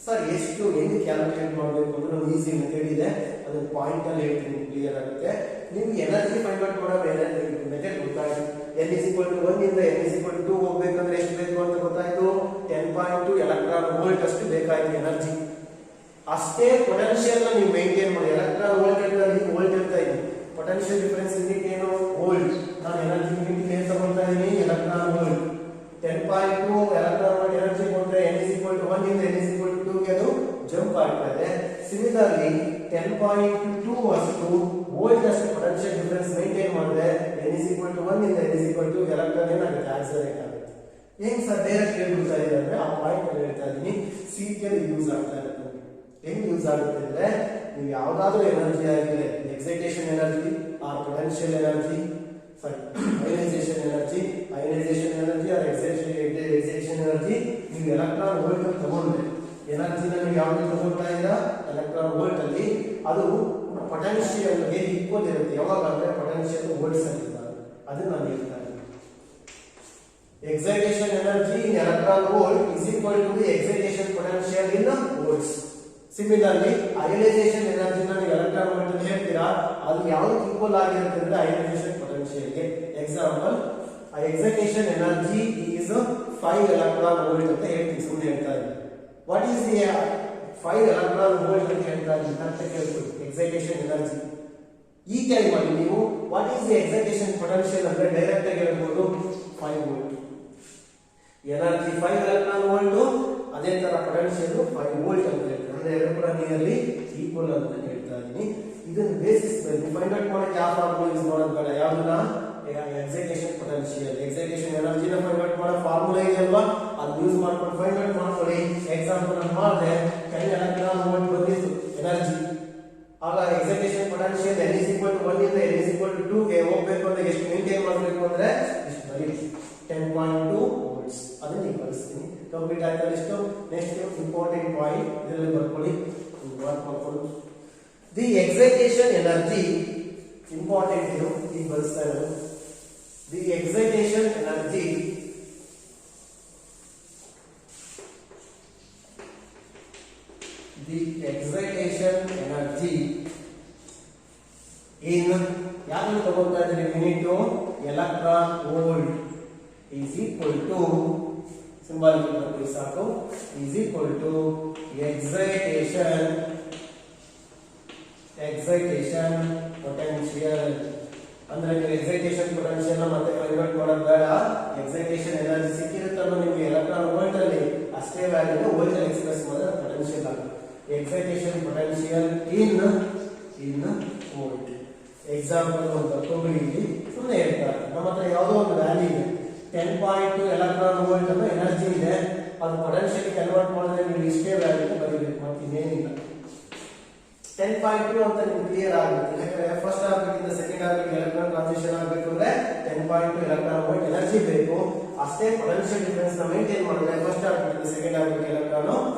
A: Sir ಎಷ್ಟು ಹೆಂಗೆ ಕ್ಯಾಲ್ಕುಲೇಟ್ ಮಾಡಬೇಕು ಅಂದ್ರೆ ಒಂದು ಈಸಿ ಮೆಥಡ್ ಇದೆ. ಅದನ್ನ ಪಾಯಿಂಟ್ ಅಲ್ಲಿ ಹೇಳ್ತೀನಿ, ಕ್ಲಿಯರ್ ಆಗುತ್ತೆ. ನಿಮ್ಗೆ ಎನರ್ಜಿ ಫೈಂಡ್ ಔಟ್ ಮಾಡೋ ಮೆಥಡ್ ಗೊತ್ತಾಯ್ತು. n is equal to 1 ಇಂದ n is equal to 2 ಹೋಗ್ಬೇಕಂದ್ರೆ ಎಷ್ಟು ಬೇಕು ಅಂತ ಗೊತ್ತಾಯ್ತು. 10.2 ಎಲೆಕ್ಟ್ರಾನ್ ವೋಲ್ಟ್ ಅಷ್ಟು ಬೇಕಾಯ್ತು ಎನರ್ಜಿ. ಅಷ್ಟೇ ಪೊಟೆನ್ಶಿಯಲ್ ನ ನೀವು ಮೇಂಟೈನ್ ಮಾಡಿ. ಎಲೆಕ್ಟ್ರಾನ್ ವೋಲ್ಟ್ ಅಂತ ವೋಲ್ಟ್ ಅಂತ ಇದೆ. ಪೊಟೆನ್ಶಿಯಲ್ ಡಿಫರೆನ್ಸ್ ಯೂನಿಟ್ ಏನು ವೋಲ್ಟ್. ನಾನು ಎನರ್ಜಿ ಯೂನಿಟ್ ಏನು ತಗೊಳ್ತಾ ಇದೀನಿ electron volt. 10.2 electron volt energy ಕೊಟ್ಟರೆ n is equal to 1 ಇಂದ n is equal to 2 ಗೆ ಅದು ಜಂಪ್ ಆಗ್ತಾ ಇದೆ. ಸಿಮಿಲರ್ಲಿ 10.2 ಅಷ್ಟು ವೋಲ್ಟ್ ಅಷ್ಟು ಪೊಟೆನ್ಶಿಯಲ್ ಡಿಫರೆನ್ಸ್ ಮೇಂಟೈನ್ ಮಾಡಿದ್ರೆ n is equal to 1 ಇಂದ n is equal to electron ಏನಾಗುತ್ತೆ ಆಕ್ಸಿಲರೇಟ್ ಆಗುತ್ತೆ. ಹೆಂಗ್ ಸರ್ ಡೈರೆಕ್ಟ್ ಹೇಳ್ಬಿಡ್ತಾ ಇದೆ ಅಂದ್ರೆ ಆ ಪಾಯಿಂಟ್ ಅಲ್ಲಿ ಹೇಳ್ತಾ ಇದೀನಿ. ಸಿಟಿಎಲ್ ಯೂಸ್ ಆಗ್ತಾ ಇರುತ್ತೆ. ಹೆಂಗ್ ಯೂಸ್ ಆಗುತ್ತೆ ಅಂದ್ರೆ ನೀವು ಯಾವ್ದಾದ್ರು ಎನರ್ಜಿ ಆಗಿದೆ, excitation energy or potential energy, ionisation energy or excitation energy, ನೀವು ಎಲೆಕ್ಟ್ರಾನ್ ವೋಲ್ಟ್ ಅಲ್ಲಿ ತಗೊಂಡ್ರೆ ಎನರ್ಜಿನ ನೀವು ಯಾವ್ದು ತಗೊಳ್ತಾ ಇದ್ದೀರಾ ಎಲೆಕ್ಟ್ರಾನ್ ವೋಲ್ಟ್ ಅಲ್ಲಿ, ಅದು ಪೊಟೆನ್ಶಿಯಲ್ ಗೆ ಈಕ್ವಲ್ ಇರುತ್ತೆ. ಯಾವಾಗ ಅಂದ್ರೆ ಪೊಟೆನ್ಶಿಯಲ್ ವೋಲ್ಟ್ಸ್ ಅಲ್ಲಿ ಅದನ್ನ ನಾನು ಹೇಳ್ತಾ ಇದ್ದೀನಿ. Excitation energy in electron volt is equal to the excitation potential in volts. Similarly ionisation energy ನೀವು ಎಲೆಕ್ಟ್ರಾನ್ ವೋಲ್ಟ್ ಅಂತ ಹೇಳ್ತೀರಾ, ಅದು ಯಾವ್ದು ಈಕ್ವಲ್ ಆಗಿರುತ್ತೆ ಅಂದ್ರೆ ಅಯನೈಸೇಷನ್ ಪೊಟೆನ್ಶಿಯಲ್ ಗೆ. Example excitation energy is 5 electron volt ಅಂತ ಹೇಳ್ತೀನಿ, ಸುಮ್ಮನೆ ಹೇಳ್ತಾ ಇದ್ದೀನಿ. What is the 5 electron volt ಅಂತ ಹೇಳ್ತಾ ಇದ್ದೀನಿ ಅಂತ ಕೇಳ್ತೀವಿ. ಎಕ್ಸೈಟೇಷನ್ ಎನರ್ಜಿ ಈ ಟೈಮ್ ಅಲ್ಲಿ ನೀವು what is the excitation potential ಅಂದ್ರೆ ಡೈರೆಕ್ಟ್ ಆಗಿ ಹೇಳ್ಬೋದು 5 ವೋಲ್ಟ್. ಎನರ್ಜಿ 5 ಎಲೆಕ್ಟ್ರಾನ್ ವೋಲ್ಟ್, ಅದೇ ತರ ಪೊಟೆನ್ಶಿಯಲ್ 5 ವೋಲ್ಟ್ ಅಂತ ಹೇಳ್ತಾರೆ. ಅಂದ್ರೆ ಎರಡು ಕೂಡ ನಿಯರ್ಲಿ ಈಕ್ವಲ್ ಅಂತ ಹೇಳ್ತಾ ಇದ್ದೀನಿ. ಇದನ್ನ ಬೇಸಿಸ್ ಮೇಲೆ ಫೈಂಡ್ ಔಟ್ ಮಾಡಕ್ಕೆ ಯಾವ ಫಾರ್ಮುಲಾ ಯೂಸ್ ಮಾಡೋದು ಬೇಡ. ಯಾವ್ದನ್ನ ಎಕ್ಸೈಟೇಷನ್ ಪೊಟೆನ್ಶಿಯಲ್ ಎಕ್ಸೈಟೇಷನ್ ಎನರ್ಜಿನ ಫೈಂಡ್ ಔಟ್ ಮಾಡೋ ಫಾರ್ಮುಲಾ ಇದೆ ಅಲ್ವಾ, ಅದು ಯೂಸ್ ಮಾಡ್ಕೊಂಡು ಫೈಂಡ್ ಔಟ್ ಮಾಡ್ಕೊಳ್ಳಿ. ಎಕ್ಸಾಂಪಲ್ ನಾನು ಮಾಡಿದೆ 10 ಎಲೆಕ್ಟ್ರಾನ್ ವೋಲ್ಟ್ ಬಂದಿತ್ತು ಎನರ್ಜಿ. ಆಗ excitation potential n is equal to 1 ಇಂದ n is equal to 2 ಗೆ ಹೋಗ್ಬೇಕು ಅಂದ್ರೆ ಎಷ್ಟು ಮೇಂಟೈನ್ ಮಾಡಬೇಕು ಅಂದ್ರೆ ಇಷ್ಟು ಬರೀ 10.2 ವೋಲ್ಟ್ಸ್. ಅದನ್ನ ನೀವು ಬಳಸ್ತೀನಿ. ಕಂಪ್ಲೀಟ್ ಆಯ್ತಾ ಇಷ್ಟು. ನೆಕ್ಸ್ಟ್ ಇಂಪಾರ್ಟೆಂಟ್ ಪಾಯಿಂಟ್ ಇದರಲ್ಲಿ ಬರ್ಕೊಳ್ಳಿ, ವರ್ಕ್ ಮಾಡ್ಕೊಳ್ಳಿ. ದಿ ಎಕ್ಸೈಟೇಷನ್ ಎನರ್ಜಿ ಇಂಪಾರ್ಟೆಂಟ್ ಇದು ಈಗ ಬಳಸ್ತಾ ಇರೋದು. ದಿ ಎಕ್ಸೈಟೇಷನ್ ಎನರ್ಜಿ in ಯಾರು ತಗೊಳ್ತಾ ಇದ್ದೀರಿ unit electron volt is equal to symbolic ಬರ್ತೀವಿ ಸಾಕು. Is equal to excitation potential. ಅಂದ್ರೆ ನೀವು ಎಕ್ಸೈಟೇಷನ್ ಪೊಟೆನ್ಶಿಯಲ್ ಮತ್ತೆ ಕನ್ವರ್ಟ್ ಮಾಡೋದು ಬೇಡ. ಎಕ್ಸೈಟೇಷನ್ ಎನರ್ಜಿ ಸಿಕ್ಕಿರುತ್ತಲ್ಲ ನಿಮಗೆ ಎಲೆಕ್ಟ್ರಾನ್ ವೋಲ್ಟ್ ಅಲ್ಲಿ, ಅಷ್ಟೇ ವ್ಯಾಲ್ಯೂ ವೋಲ್ಟ್ ಅಲ್ಲಿ ಎಕ್ಸ್ಪ್ರೆಸ್ ಮಾಡಿದ್ರೆ ಪೊಟೆನ್ಶಿಯಲ್ ಆಗುತ್ತೆ. Excitation potential in volt. Example ಒಂದು ತಗೊಳ್ಳಿ, ಸುಮ್ಮನೆ ಹೇಳ್ತಾರೆ ನಮ್ಮ ಹತ್ರ ಯಾವುದೋ ಒಂದು ವ್ಯಾಲ್ಯೂ ಇದೆ, 10.2 ಎಲೆಕ್ಟ್ರಾನ್ ವೋಲ್ಟ್ ಅನ್ನೋ ಎನರ್ಜಿ ಇದೆ, ಅದು ಪೊಟೆನ್ಶಿಯಲ್ ಕನ್ವರ್ಟ್ ಮಾಡಿದ್ರೆ ನೀವು ಇಷ್ಟೇ ವ್ಯಾಲ್ಯೂ ಬರೀಬೇಕು, ಮತ್ತೆ ಇನ್ನೇನಿಲ್ಲ. 10.2 ಅಂತ ನಿಮ್ಗೆ ಕ್ಲಿಯರ್ ಆಗುತ್ತೆ. ಯಾಕಂದ್ರೆ first orbit second orbit electron transition ಆಗಬೇಕು ಅಂದ್ರೆ 10.2 ಎಲೆಕ್ಟ್ರಾನ್ ವೋಲ್ಟ್ ಎನರ್ಜಿ ಬೇಕು. ಅಷ್ಟೇ ಪೊಟೆನ್ಶಿಯಲ್ ಡಿಫರೆನ್ಸ್ ನ ಮೇಂಟೈನ್ ಮಾಡಿದ್ರೆ first orbit second orbit electron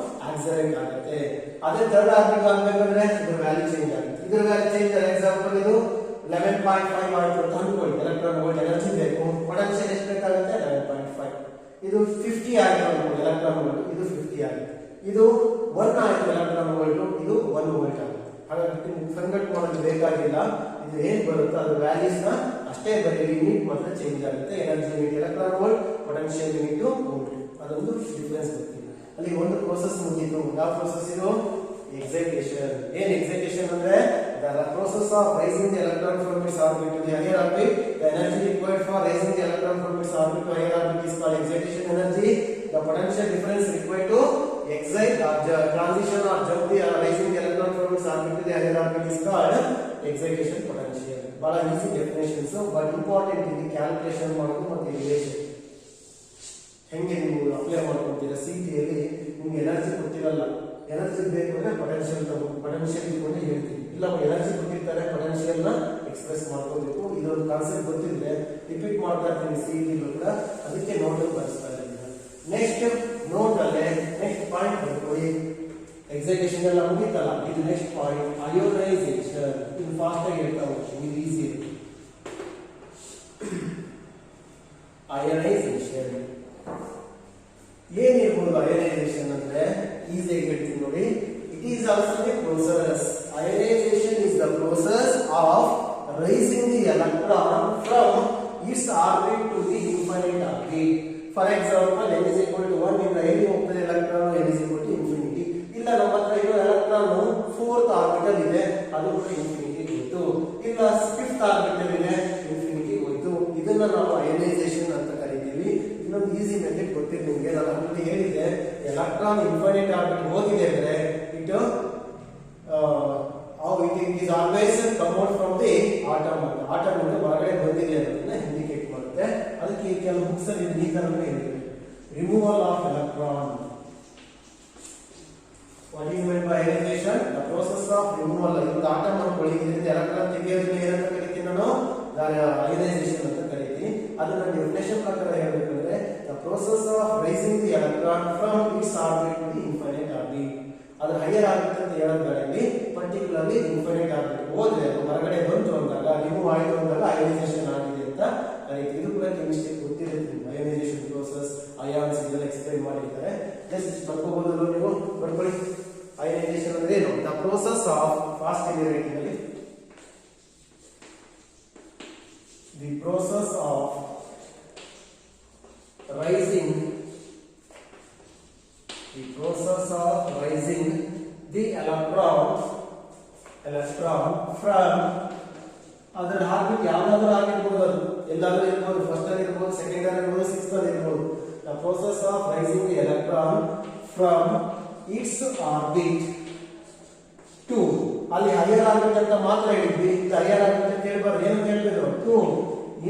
A: accelerate ಆಗುತ್ತೆ. ಅದೇ ಥರ್ಡ್ ಆರ್ಬಿಟ್ ಆಗಬೇಕಂದ್ರೆ ಇದರ ವ್ಯಾಲ್ಯೂ ಚೇಂಜ್ ಆಗುತ್ತೆ. ಇದರ ವ್ಯಾಲ್ಯೂ ಚೇಂಜ್ ಆದ್ರೆ ಎಕ್ಸಾಂಪಲ್ ಇದು 11.5 ಆಯ್ತು ಅಂತ ಅನ್ಕೊಳ್ಳಿ, ಎಲೆಕ್ಟ್ರಾನ್ ವೋಲ್ಟ್ ಎನರ್ಜಿ ಬೇಕು, ಪೊಟೆನ್ಶಿಯಲ್ ಎಷ್ಟು ಬೇಕಾಗುತ್ತೆ 11.5. ಇದು 50 ಆಯ್ತು ಅನ್ಕೊಳ್ಳಿ ಎಲೆಕ್ಟ್ರಾನ್ ವೋಲ್ಟ್, ಇದು 50 ಆಗುತ್ತೆ. ಇದು 1 ಆಯ್ತು ಎಲೆಕ್ಟ್ರಾನ್ ವೋಲ್ಟ್, ಇದು 1 ವೋಲ್ಟ್ ಆಗುತ್ತೆ. ಹಾಗಾಗಿ ಕನ್ವರ್ಟ್ ಮಾಡೋದು ಬೇಕಾಗಿಲ್ಲ, ಇದು ಏನ್ ಬರುತ್ತೋ ಅದು ವ್ಯಾಲ್ಯೂಸ್ ನ ಅಷ್ಟೇ ಬರೀರಿ, ಯೂನಿಟ್ ಮಾತ್ರ ಚೇಂಜ್ ಆಗುತ್ತೆ. Energy unit electron volt, potential unit volt, ಅದೊಂದು ಡಿಫರೆನ್ಸ್ ಗೊತ್ತಿಲ್ಲ. ಅಲ್ಲಿ ಒಂದು ಪ್ರೋಸೆಸ್ ಮುಗಿತು. ಯಾವ ಪ್ರೋಸೆಸ್ ಇದು? ಎಕ್ಸೈಟೇಷನ್. ಏನ್ ಎಕ್ಸೈಟೇಷನ್ ಅಂದ್ರೆ the process of raising the electron from its orbit to the higher orbit. The energy required for raising the electron from its orbit to higher orbit is called excitation energy. The potential difference required to excite or transition or jump the raising the electron from its orbit to the higher orbit is called excitation potential. ಬಹಳ easy definitions, but important ಇಲ್ಲಿ calculation ಮಾಡೋದು ಮತ್ತೆ relation ಹೆಂಗೆ ನೀವು apply ಮಾಡ್ಕೊಂತೀರಾ. ಸಿಟಿಯಲ್ಲಿ ನಿಮ್ಗೆ energy ಗೊತ್ತಿರಲ್ಲ, energy ಬೇಕು ಅಂದ್ರೆ ಪೊಟೆನ್ಶಿಯಲ್ ತಗೊಂಡು ಪೊಟೆನ್ಶಿಯಲ್ ಇಟ್ಕೊಂಡು ಹೇಳ್ತೀವಿ. ಇಲ್ಲ ಎನರ್ಜಿ ಕೊಟ್ಟಿರ್ತಾರೆ, ಪೊಟೆನ್ಶಿಯಲ್ ನ ಎಕ್ಸ್ಪ್ರೆಸ್ ಮಾಡ್ಕೋಬೇಕು. ಇದೊಂದು ಕಾನ್ಸೆಪ್ಟ್ ಗೊತ್ತಿದ್ರೆ ರಿಪೀಟ್ ಮಾಡ್ತಾ ಇರ್ತೀನಿ ಸಿಇಟಿ ಕೂಡ, ಅದಕ್ಕೆ ನೋಟ್ ಬರ್ಸ್ತಾ ಇದ್ದೀನಿ. ನೆಕ್ಸ್ಟ್ ನೋಟ್ ಅಲ್ಲೇ ನೆಕ್ಸ್ಟ್ ಪಾಯಿಂಟ್ ಬರ್ಕೊಳ್ಳಿ. ಎಕ್ಸೈಟೇಷನ್ ಎಲ್ಲ ಮುಗಿತಲ್ಲ, ಇದು ನೆಕ್ಸ್ಟ್ ಪಾಯಿಂಟ್ ಅಯೋನೈಸೇಷನ್. ಇದು ಫಾಸ್ಟ್ ಆಗಿ ಹೇಳ್ತಾ ಹೋಗ್ತೀನಿ, ಇದು ಈಸಿ. ಅಯೋನೈಸೇಷನ್ ಏನಿರ್ಬೋದು? ಅಯೋನೈಸೇಷನ್ ಅಂದ್ರೆ ಈಸಿಯಾಗಿ ಹೇಳ್ತೀನಿ ನೋಡಿ. It is also the process. Ionization is the process of raising the electron from its orbit to the infinite orbit. For example, n is equal to 1 ಇಂದ ಎಲ್ಲಿ ಹೋಗ್ತದೆ electron? n is equal to infinity. ಇಲ್ಲ ನಮ್ಮ ಹತ್ರ ಇರೋ electron 4th orbital ಇದೆ, ಅದು ಕೂಡ ಇನ್ಫಿನಿಟಿ ಹೋಯ್ತು. ಇಲ್ಲ 5th ಆರ್ಬಿಟಲ್ ಇದೆ, ಇನ್ಫಿನಿಟಿ ಹೋಯ್ತು. ಇದನ್ನ ನಾವು ಅಯೋನೈಸೇಷನ್ ಅಂತ ಕರಿತೀವಿ. ಇನ್ನೊಂದು ಈಸಿ ಮೆಥಡ್ ಗೊತ್ತಿಲ್ಲ ನಿಮಗೆ, ನಾನು ಆಲ್ರೆಡಿ ಹೇಳಿದೆ. ಎಲೆಕ್ಟ್ರಾನ್ ಇನ್ಫೈನೈಟ್ ಆರ್ಬಿಟ್ ಹೋಗಿದೆ ಅಂದ್ರೆ it is always come out from the atom. atom ಇಂದ ಹೊರಗಡೆ ಬಂದಿದೆ ಅನ್ನೋದನ್ನ ಇಂಡಿಕೇಟ್ ಮಾಡುತ್ತೆ. ಅದಕ್ಕೆ ಕೆಲವು ಬುಕ್ಸ್ ಅಲ್ಲಿ ಈ ತರ ಹೇಳಿದೆ, removal of electron. What is meant by ionization? The process of removal. ಒಂದು ಆಟಮ್ ಅನ್ಕೊಳ್ಳಿ, ಇದರಿಂದ ಎಲೆಕ್ಟ್ರಾನ್ ತೆಗೆಯೋದನ್ನ ಏನಂತ ಕರಿತೀನಿ ನಾನು? ಅಯೋನೈಸೇಷನ್ ಅಂತ ಕರಿತೀನಿ. ಅದನ್ನ ಡೆಫಿನೇಷನ್ ಪ್ರಕಾರ ಹೇಳಬೇಕಂದ್ರೆ the process of raising the electron from its orbit to the infinite orbit. ಅದು ಹೈಯರ್ ಆರ್ಬಿಟ್ ಅಂತ ಹೇಳೋದ್ರಲ್ಲಿ ಪರ್ಟಿಕ್ಯುಲರ್ಲಿ ಇನ್ಫೈನೈಟ್ ಆರ್ಬಿಟ್ ಹೋದ್ರೆ ಹೊರಗಡೆ ಬಂತು ಅಂದಾಗ, ರಿಮೂವ್ ಆಯಿತು ಅಂದಾಗ ಅಯೋನೈಸೇಷನ್ ಆಗಿದೆ ಅಂತ ಕರೀತೀವಿ. ಇದು ಕೂಡ ಕೆಮಿಸ್ಟ್ರಿ ಗೊತ್ತಿರುತ್ತೆ. ಅಯೋನೈಸೇಷನ್ ಪ್ರೋಸೆಸ್, ಅಯಾನ್ಸ್ ಇದೆಲ್ಲ ಎಕ್ಸ್ಪ್ಲೈನ್ ಮಾಡಿದ್ದಾರೆ. ಜಸ್ಟ್ ಬರ್ಕೋಬಹುದು ನೀವು, ಬರ್ಕೊಳ್ಳಿ. ಅಯೋನೈಸೇಷನ್ ಅಂದ್ರೆ ಏನು? The process of fast writing ಅಲ್ಲಿ the process of raising the electron from ಅದರ ಆರ್ಬಿಟ್ ಯಾವ್ದಾದ್ರು ಆಗಿರ್ಬೋದು, ಅದು ಎಲ್ಲಾದ್ರೂ ಇರ್ಬೋದು, ಫಸ್ಟ್ ಅಲ್ಲಿ ಇರ್ಬೋದು, ಸೆಕೆಂಡ್ ಅಲ್ಲಿ ಇರ್ಬೋದು, ಸಿಕ್ಸ್ತ್ ಅಲ್ಲಿ ಇರ್ಬೋದು. The process of raising the electron from its orbit to, ಅಲ್ಲಿ ಹೈಯರ್ ಆರ್ಬಿಟ್ ಅಂತ ಮಾತ್ರ ಹೇಳಿದ್ವಿ, ಹೈಯರ್ ಆರ್ಬಿಟ್ ಅಂತ ಹೇಳ್ಬಾರ್ದು, ಏನು ಹೇಳ್ಬೇಕು? To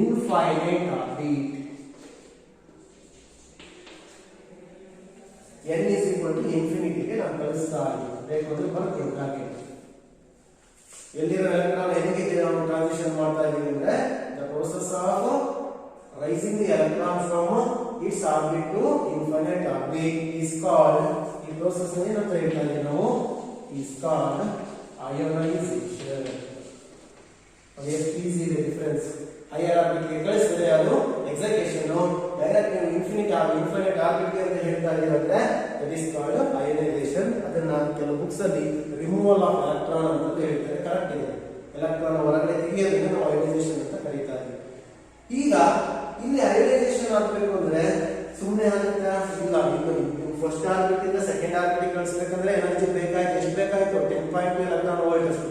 A: infinite orbit. n is equal to infinity ಗೆ ನಾನು ಕಳಿಸ್ತಾ ಇದ್ದೀನಿ. ಬೇಕು ಅಂದ್ರೆ ಬರ್ಕೊಳ್ಳಿ ಹಾಗೆ. ಎಲ್ಲಿರೋ ಎಲೆಕ್ಟ್ರಾನ್ ಎಲ್ಲಿಗೆ ನಾವು ಟ್ರಾನ್ಸಿಷನ್ ಮಾಡ್ತಾ ಇದೀವಿ ಅಂದ್ರೆ the process of raising the electron from its orbit to infinite orbit is called, ಈ ಪ್ರೋಸೆಸ್ ಏನಂತ ಹೇಳ್ತಾ ಇದೀವಿ ನಾವು? is called ionization. ಎಷ್ಟು ಈಸಿ ಇದೆ ಡಿಫರೆನ್ಸ್. ಹೈಯರ್ ಆರ್ಬಿಟ್ ಗೆ ಕಳಿಸಿದ್ರೆ ಅದು ಎಕ್ಸೈಟೇಷನ್, ಡೈರೆಕ್ಟ್ ನೀವು ಇನ್ಫೈನೈಟ್ ಆರ್ಬಿಟ್ ಅಂತ ಹೇಳ್ತಾ ಇದ್ದೀರಂದ್ರೆ ದಟ್ ಇಸ್ ಕಾಲ್ಡ್ ಅಯೋನೈಸೇಷನ್. ಅದನ್ನ ಕೆಲವು ಬುಕ್ಸ್ ಅಲ್ಲಿ ರಿಮೂವಲ್ ಆಫ್ ಎಲೆಕ್ಟ್ರಾನ್ ಅಂತ ಹೇಳ್ತಾರೆ. ಕರೆಕ್ಟ್ ಇದೆ, ಎಲೆಕ್ಟ್ರಾನ್ ಹೊರಗಡೆ ತೆಗೆಯೋದನ್ನ ನಾವು ಅಯೋನೈಸೇಷನ್ ಅಂತ ಕರೀತಾ ಇದ್ದೀವಿ. ಈಗ ಇಲ್ಲಿ ಅಯೋನೈಸೇಷನ್ ಆಗಬೇಕು ಅಂದ್ರೆ ಸುಮ್ಮನೆ ಆಗುತ್ತಾ? ಇಲ್ಲ, 3.2 ಎಲೆಕ್ಟ್ರಾನ್ ವೋಲ್ಟ್ ಅಷ್ಟು.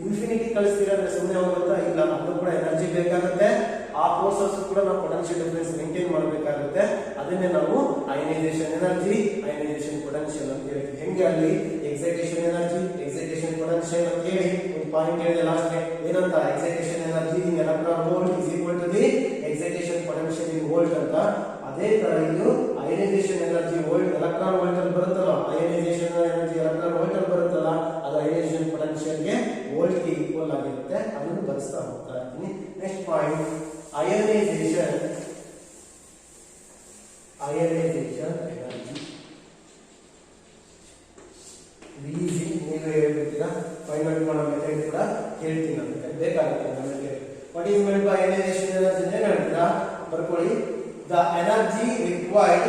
A: ಇನ್ಫಿನಿಟಿ ಕಳಿಸ್ತೀರಾ ಅಂದ್ರೆ ಸುಮ್ಮನೆ ಹೋಗುತ್ತಾ? ಇಲ್ಲ, ಅದು ಕೂಡ ಎನರ್ಜಿ ಬೇಕಾಗುತ್ತೆ. ಆ ಪ್ರೋಸೆಸ್ ಕೂಡ ನಾವು ಪೊಟೆನ್ಶಿಯಲ್ ಡಿಫರೆನ್ಸ್ ಮೇಂಟೈನ್ ಮಾಡಬೇಕಾಗುತ್ತೆ. ಅದನ್ನೇ ನಾವು ಅಯನೈಸೇಷನ್ ಎನರ್ಜಿ, ಅಯನೈಸೇಷನ್ ಪೊಟೆನ್ಶಿಯಲ್ ಅಂತ ಹೇಳ್ತೀವಿ. ಹೆಂಗೆ ಅಲ್ಲಿ ಎಕ್ಸೈಟೇಷನ್ ಎನರ್ಜಿ, ಎಕ್ಸೈಟೇಷನ್ ಪೊಟೆನ್ಶಿಯಲ್ ಅಂತ ಹೇಳಿ ಒಂದು ಪಾಯಿಂಟ್ ಹೇಳಿದೆ ಲಾಸ್ಟ್ ಏನಂತ, excitation energy in electron volt is equal to the excitation potential in volt ಅಂತ. ಅದೇ ತರ ಇದು ionisation energy volt electron volt ಅಲ್ಲಿ ಬರುತ್ತಲ್ಲ, ಅಯನೈಸೇಷನ್ ಎನರ್ಜಿ ಎಲೆಕ್ಟ್ರಾನ್ ವೋಲ್ಟ್ ಅಲ್ಲಿ ಬರುತ್ತಲ್ಲ, ಅದು ಅಯನೈಸೇಷನ್ ಪೊಟೆನ್ಶಿಯಲ್ ಗೆ ವೋಲ್ಟ್ ಗೆ ಈಕ್ವಲ್ ಆಗಿರುತ್ತೆ. ಅದನ್ನು ಬರೆಸ್ತಾ ಹೋಗ್ತಾ ಇದ್ದೀನಿ. Next point, ionisation energy. Easy, ನೀವೇ ಹೇಳ್ಬಿಡ್ತೀರಾ. ಫೈಂಡ್ ಔಟ್ ಮಾಡೋ ಮೆಥಡ್ ಕೂಡ ಹೇಳ್ತೀನಿ, ನಮಗೆ ಬೇಕಾಗುತ್ತೆ ನಮಗೆ. What is meant by ionisation energy ಏನು ಹೇಳ್ತೀರಾ? ಬರ್ಕೊಳ್ಳಿ. The energy required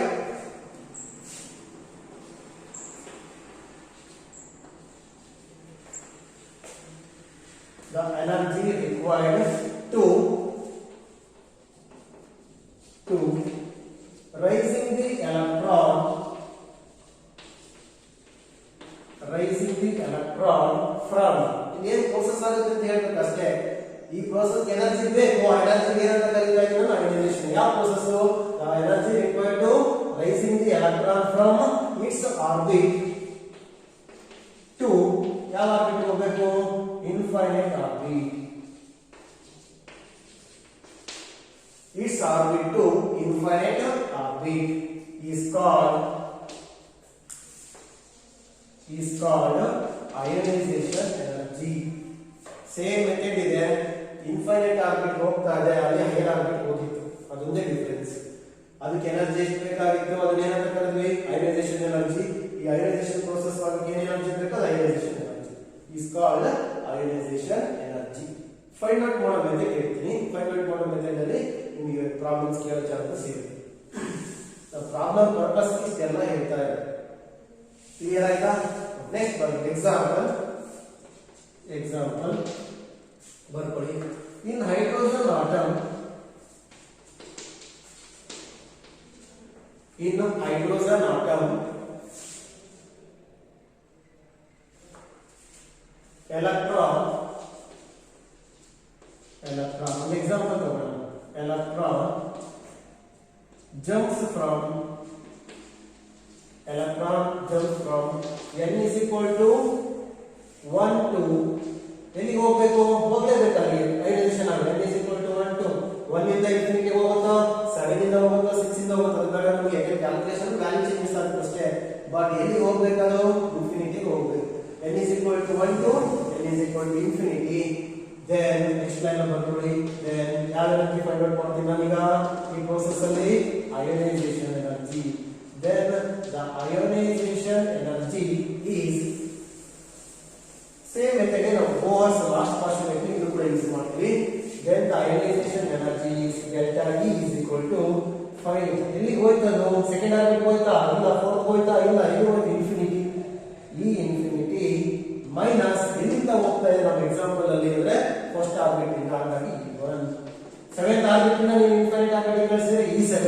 A: to raising the electron from ಏನು ಪ್ರೋಸೆಸ್ ಆಗುತ್ತೆ ಅಂತ ಹೇಳ್ಬೇಕು ಅಷ್ಟೇ. ಈ ಪ್ರೋಸೆಸ್ ಎನರ್ಜಿ ಬೇಕು, ಎನರ್ಜಿ ಏನಂತ ಕರೀತಾ ಇದ್ದೀವಿ ನಾವು ಅಯನೈಸೇಷನ್. ಯಾವ process? The energy required to raising the electron from its orbit to ಯಾವ ಆರ್ಬಿಟ್ ಹೋಗಬೇಕು? Infinite orbit. Its orbit to infinite orbit is called ionization energy. Same method ಇದೆ. ಇನ್ಫೈನೈಟ್ ಆರ್ಬಿಟ್ ಹೋಗ್ತಾ ಇದೆ, ಅಲ್ಲಿ ಹೈಯರ್ ಆರ್ಬಿಟ್ ಹೋಗಿತ್ತು, ಅದೊಂದೇ difference. ಅದಕ್ಕೆ energy ಎಷ್ಟು ಬೇಕಾಗಿತ್ತು, ಅದನ್ನ ಏನಂತ ಕರೆದ್ವಿ? Ionization energy. ಈ ಅಯನೈಸೇಷನ್ ಪ್ರೋಸೆಸ್ ಆಗಿ ಏನು ಎನರ್ಜಿ ಬೇಕು? ಅದು ionization energy is called ionization energy. Find out ಮಾಡೋ ಮೆಥಡ್ ಹೇಳ್ತೀನಿ. ಫೈಂಡ್ ಔಟ್ ಮಾಡೋ ಮೆಥಡ್ ಅಲ್ಲಿ ನಿಮಗೆ ಪ್ರಾಬ್ಲಮ್ಸ್ ಕೇಳೋ ಚಾನ್ಸಸ್ ಇರುತ್ತೆ. ಪ್ರಾಬ್ಲಮ್ ಪರ್ಪಸ್ ಇಷ್ಟೆಲ್ಲ ಹೇಳ್ತಾ ಇದೆ. ಕ್ಲಿಯರ್ ಆಯ್ತಾ? ನೆಕ್ಸ್ಟ್ ಬನ್ನಿ ಎಕ್ಸಾಂಪಲ್ ಬರ್ಕೊಳ್ಳಿ. ಇನ್ ಹೈಡ್ರೋಜನ್ ಆಟಮ್ electron ಒಂದು ಎಕ್ಸಾಂಪಲ್ ತಗೋಣ. electron jumps from n is equal to 1 to ಎಲ್ಲಿಗೆ ಹೋಗಬೇಕು? ಹೋಗಲೇಬೇಕಾಗಿ ಅಯನೈಸೇಷನ್ ಆಗಿದೆ. n is equal to 1 to 1 ಇಂದ ಇನ್ಫಿನಿಟಿ ಹೋಗುತ್ತಾ, 7 ಇಂದ ಹೋಗುತ್ತಾ, 6 ಇಂದ ಹೋಗುತ್ತಾ, ಅದರ ನಮಗೆ ಕ್ಯಾಲ್ಕುಲೇಷನ್ ವ್ಯಾಲ್ಯೂ ಚೇಂಜಸ್ ಆಗುತ್ತೆ ಅಷ್ಟೇ. ಬಟ್ ಎಲ್ಲಿ ಹೋಗಬೇಕಾದ್ರು ಇನ್ಫಿನಿಟಿಗೆ ಹೋಗಬೇಕು. n is equal to 1 to n is equal to infinity. then next line ಬರ್ಕೊಳ್ಳಿ. then ಯಾವ ಎನರ್ಜಿ ಫೈಂಡ್ ಔಟ್ ಮಾಡ್ತೀನಿ ನಾನೀಗ ಈ ಪ್ರೋಸೆಸ್ ಅಲ್ಲಿ? Ionisation energy. then the ionization energy is same method ನಾವು Bohr's last postulate ಇದು ಕೂಡ ಯೂಸ್ ಮಾಡ್ತೀವಿ. then the ionization energy is delta E is equal to 5. ಎಲ್ಲಿಗೆ ಹೋಯ್ತದು? ಸೆಕೆಂಡ್ ಆರ್ಬಿಟ್ ಹೋಯ್ತಾ? ಇಲ್ಲ. ಫೋರ್ತ್ ಹೋಯ್ತಾ? ಇಲ್ಲ. ಇದು ಹೋಯ್ತು ಇನ್ಫಿನಿಟಿ. ಈ ಇನ್ಫಿನಿಟಿ ಮೈನಸ್ ಎಲ್ಲಿಂದ ಹೋಗ್ತಾ ಇದೆ ನಮ್ಮ ಎಕ್ಸಾಂಪಲ್ ಅಲ್ಲಿ ಅಂದ್ರೆ ಫಸ್ಟ್ ಆರ್ಬಿಟ್ ಇಂದ. ಹಾಗಾಗಿ E1. ಸೆವೆಂತ್ ಆರ್ಬಿಟ್ ಇಂದ ನೀವು ಇನ್ಫೈನೈಟ್ ಆರ್ಬಿಟ್ ಕಳಿಸಿದ್ರೆ E7.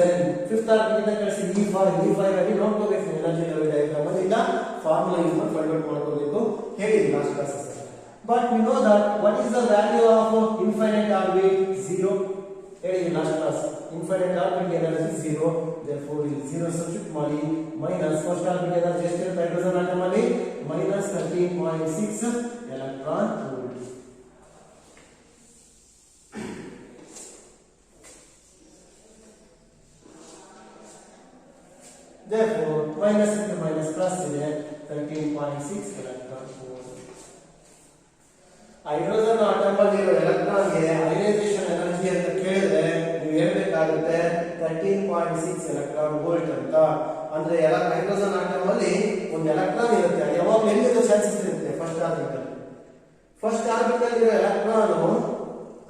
A: ಫಿಫ್ತ್ ಆರ್ಬಿಟ್ ಇಂದ ಕಳಿಸಿದ್ರೆ E5 ಆಗಿ ನೋಡ್ಕೋಬೇಕು ಎನರ್ಜಿ ಲೆವೆಲ್ ಡಯಾಗ್ರಾಮ್ ಅಲ್ಲಿ. ಇಲ್ಲ ಫಾರ್ಮುಲಾ ಯೂಸ್ ಮಾಡಿ ಫೈಂಡ್ ಔಟ್ ಮಾಡ್ಕೋಬೇಕು, ಹೇಳಿದ್ವಿ last classes. But we know that what is the value of infinite orbit? 0. ಹೇಳಿದ್ವಿ last class. Infinite orbit energy 0. therefore ಇಲ್ಲಿ 0 ಸಬ್ಸ್ಟಿಟ್ಯೂಟ್ ಮಾಡಿ ಮೈನಸ್ ಫಸ್ಟ್ ಆರ್ಬಿಟ್ ಎನರ್ಜಿ ಎಷ್ಟಿರುತ್ತೆ hydrogen atom ಅಲ್ಲಿ? Minus 13.6 electron volt. therefore minus into minus plus ಇದೆ 13.6 electron volt. Hydrogen atom ಅಲ್ಲಿ ಇರೋ electron ಗೆ ionisation energy ಅಂತ ಕೇಳಿದ್ರೆ ನೀವು ಹೇಳಬೇಕಾಗುತ್ತೆ 13.6 ಎಲೆಕ್ಟ್ರಾನ್ ವೋಲ್ಟ್ ಅಂತ. ಅಂದ್ರೆ ಹೈಡ್ರೋಜನ್ ಆಟಮ್ ಅಲ್ಲಿ ಒಂದು ಎಲೆಕ್ಟ್ರಾನ್ ಇರುತ್ತೆ, ಅದು ಯಾವಾಗಲೂ ಎಲ್ಲಿರೋ ಚಾನ್ಸಸ್ ಇರುತ್ತೆ? ಫಸ್ಟ್ ಆರ್ಬಿಟಲ್ ಇರೋ ಎಲೆಕ್ಟ್ರಾನ್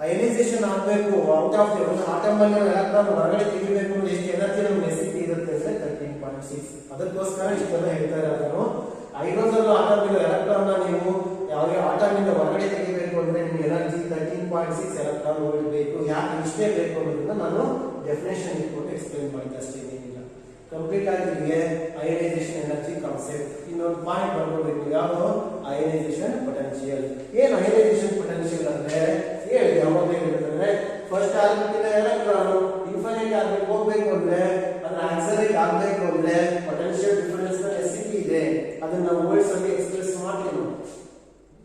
A: ಅಯನೈಸೇಷನ್ ಆಗಬೇಕು, ಔಟ್ ಆಫ್ ದಿ ಒಂದು ಆಟಮ್ ಅಲ್ಲಿ ಎಲೆಕ್ಟ್ರಾನ್ ಹೊರಗಡೆ ತೆಗಿಬೇಕು ಅಂದ್ರೆ ಎಷ್ಟು ಎನರ್ಜಿ ನಮ್ಗೆ ನೆಸಿಟಿ ಇರುತ್ತೆ ಅಂದ್ರೆ 13.6. ಅದಕ್ಕೋಸ್ಕರ ಇಷ್ಟೆಲ್ಲ ಹೇಳ್ತಾ ಇರೋದು. ಹೈಡ್ರೋಜನ್ ಆಟಮ್ ಇರೋ ಎಲೆಕ್ಟ್ರಾನ್ ನೀವು ಯಾವುದೇ ಆಟಮ್ ಇಂದ ಹೊರಗಡೆ ತೆಗಿಬೇಕು ಅಂದ್ರೆ ನಿಮ್ಗೆ ಎನರ್ಜಿ 13.6 ಎಲೆಕ್ಟ್ರಾನ್ ವೋಲ್ಟ್ ಬೇಕು. ಯಾಕೆ ಇಷ್ಟೇ ಬೇಕು ಅನ್ನೋದನ್ನ ನಾನು ಡೆಫಿನೇಷನ್ ಇಟ್ಕೊಂಡು ಎಕ್ಸ್ಪ್ಲೇನ್ ಮಾಡಿದ್ದೆ ಅಷ್ಟೇ, ಏನಿಲ್ಲ. ಕಂಪ್ಲೀಟ್ ಆಗಿದೆಯೇ ಅಯನೈಸೇಷನ್ ಎನರ್ಜಿ ಕಾನ್ಸೆಪ್ಟ್. ಇನ್ನೊಂದು ಪಾಯಿಂಟ್ ಬರ್ಕೋಬೇಕು, ಯಾವುದು ಅಯನೈಸೇಷನ್ ಪೊಟೆನ್ಶಿಯಲ್. ಏನು ಅಯನೈಸೇಷನ್ ಪೊಟೆನ್ಶಿಯಲ್ ಅಂದ್ರೆ ಹೇಳಿ, ಯಾವಾಗ ಹೇಳಿದ್ರೆ first orbit electron infinite orbit ಹೋಗ್ಬೇಕು ಅಂದ್ರೆ ಅದನ್ನ ಆಕ್ಸಲರೇಟ್ ಆಗಬೇಕು ಅಂದ್ರೆ ಪೊಟೆನ್ಶಿಯಲ್ ಡಿಫರೆನ್ಸ್ ನ ನೆಸೆಸಿಟಿ ಇದೆ. ಅದನ್ನ ನಾವು ವೋಲ್ಟ್ಸ್ ಅಲ್ಲಿ ಎಕ್ಸ್ಪ್ರೆಸ್ ಮಾಡ್ತೀವಿ.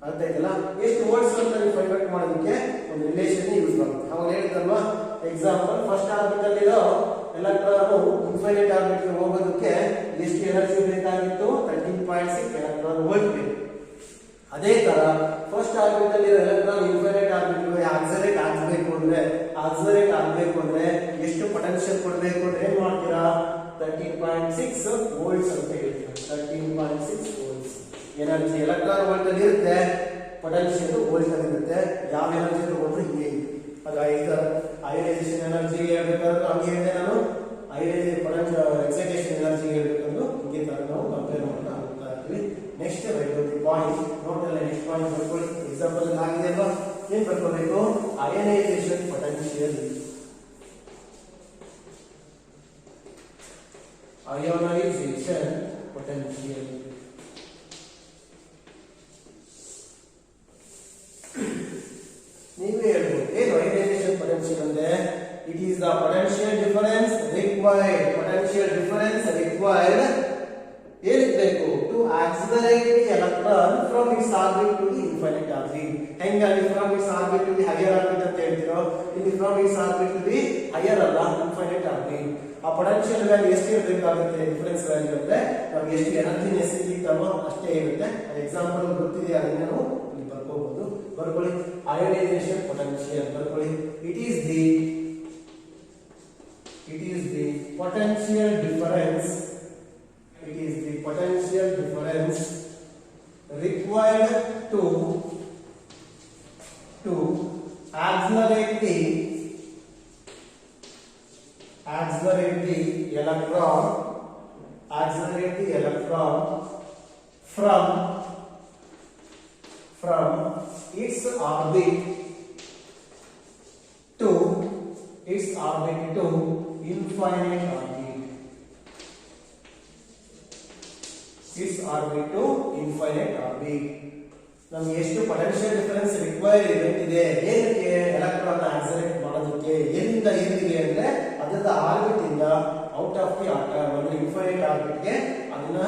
A: ಅರ್ಥ ಆಯ್ತಲ್ಲ? ಎಷ್ಟು ವೋಲ್ಟ್ಸ್ ಅಂತ ನೀವು ಫೈಂಡ್ ಔಟ್ ಮಾಡೋದಕ್ಕೆ ಒಂದು ರಿಲೇಷನ್ ಯೂಸ್ ಮಾಡುತ್ತೆ. ಅವಾಗ ಹೇಳಿದ್ರಲ್ವಾ, ಎಕ್ಸಾಂಪಲ್ ಫಸ್ಟ್ ಆರ್ಬಿಟ್ ಅಲ್ಲಿರೋ ಎಲೆಕ್ಟ್ರಾನ್ ಇನ್ಫೈನೈಟ್ ಆರ್ಬಿಟ್ ಗೆ ಹೋಗೋದಕ್ಕೆ ಎಷ್ಟು ಎನರ್ಜಿ ಬೇಕಾಗಿತ್ತು? 13.6 ಎಲೆಕ್ಟ್ರಾನ್ ವೋಲ್ಟ್ ಬೇಕು. ಅದೇ ತರ ಫಸ್ಟ್ ಆರ್ಬಿಟ್ ಅಲ್ಲಿ ಎಲೆಕ್ಟ್ರಾನ್ ಇನ್ಫೈನೈಟ್ ಆರ್ಬಿಟ್ ಗೆ ಆಕ್ಸಲರೇಟ್ ಆಗಬೇಕು ಅಂದ್ರೆ ಎಷ್ಟು ಪೊಟೆನ್ಶಿಯಲ್ ಕೊಡಬೇಕು ಅಂದ್ರೆ ಏನ್ ಮಾಡ್ತೀರಾ? 13.6 ವೋಲ್ಟ್ಸ್ ಅಂತ ಹೇಳ್ತೀರಾ. 13.6 ವೋಲ್ಟ್ಸ್ ಎನರ್ಜಿ ಎಲೆಕ್ಟ್ರಾನ್ ವೋಲ್ಟ್ ಅಲ್ಲಿ ಇರುತ್ತೆ, ಪೊಟೆನ್ಶಿಯಲ್ ವೋಲ್ಟ್ ಅಲ್ಲಿ ಇರುತ್ತೆ. ಯಾವ ಎನರ್ಜಿ ತಗೊಂಡ್ರೆ ಹಿಂಗೆ ಇದೆ. ಅಯನೈಸೇಷನ್ ಎನರ್ಜಿ ಹೇಳ್ಬೇಕಾದ್ರೆ ಹಂಗೆ ಹೇಳಿದೆ ನಾನು, ಎಕ್ಸೈಟೇಷನ್ ಎನರ್ಜಿ ಹೇಳ್ಬೇಕಂದ್ರೆ ಹಿಂಗೆ ತರ ನಾವು ಕಂಪೇರ್ ಮಾಡ್ತಾ ಹೋಗ್ತಾ ಇರ್ತೀವಿ. ನೆಕ್ಸ್ಟ್ ಪಾಯಿಂಟ್ ನೋಡಲ್ಲ, ನೆಕ್ಸ್ಟ್ ಪಾಯಿಂಟ್ ಬರ್ಕೊಳ್ಳಿ. ಎಕ್ಸಾಂಪಲ್ ಅಲ್ಲಿ ಆಗಿದೆ ಅಲ್ವಾ, ಏನ್ ಬರ್ಕೋಬೇಕು? Ionization potential. ಅಯೋನೈಸೇಷನ್ ಪೊಟೆನ್ಶಿಯಲ್ ನೀವೇ ಹೇಳ್ಬೋದು. ಏನು ಅಯನೈಸೇಷನ್ ಪೊಟೆನ್ಶಿಯಲ್ ಅಂದ್ರೆ? It is the potential difference required. Potential difference required ಏನಕ್ಕೆ ಬೇಕು? To accelerate the electron from its orbit to the infinite orbit. ಹೆಂಗೆ ಅಲ್ಲಿ from its orbit to the higher orbit ಅಂತ ಹೇಳ್ತಿರೋ, ಇಲ್ಲಿ from its orbit to the higher ಅಲ್ಲ, infinite orbit. ಆ potential value ಎಷ್ಟು ಇರಬೇಕಾಗುತ್ತೆ? ಡಿಫರೆನ್ಸ್ ವ್ಯಾಲ್ಯೂ ಅಂದ್ರೆ ನಮ್ಗೆ ಎಷ್ಟು ಎನರ್ಜಿ ನೆಸೆಸಿಟಿ ಇರ್ತವೋ ಅಷ್ಟೇ ಇರುತ್ತೆ. ಎಕ್ಸಾಂಪಲ್ ಗೊತ್ತಿದೆ, ಅದನ್ನ ನಾವು ಇಲ್ಲಿ ಬರ್ಕೋಬಹುದು. ಬರ್ಕೊಳ್ಳಿ, ಅಯೋನೈಸೇಷನ್ ಪೊಟೆನ್ಶಿಯಲ್ ಬರ್ಕೊಳ್ಳಿ. It is the potential difference. It is the potential difference required to accelerate the electron from its orbit to infinite orbit. Its orbit to infinite orbit. ನಮಗೆ ಎಷ್ಟು ಪೊಟೆನ್ಶಿಯಲ್ ಡಿಫರೆನ್ಸ್ ರಿಕ್ವೈರ್ಡ್ ಇದೆ ಏನಕ್ಕೆ? Electron accelerate ಮಾಡೋದಕ್ಕೆ. ಎಲ್ಲಿಂದ ಎಲ್ಲಿಗೆ ಅಂದ್ರೆ ಅದರ orbit ಇಂದ ಔಟ್ ಆಫ್ ದಿ ಆಟಮ್ ಅಂದ್ರೆ ಇನ್ಫೈನೈಟ್ ಆರ್ಬಿಟ್ ಗೆ ಅದನ್ನ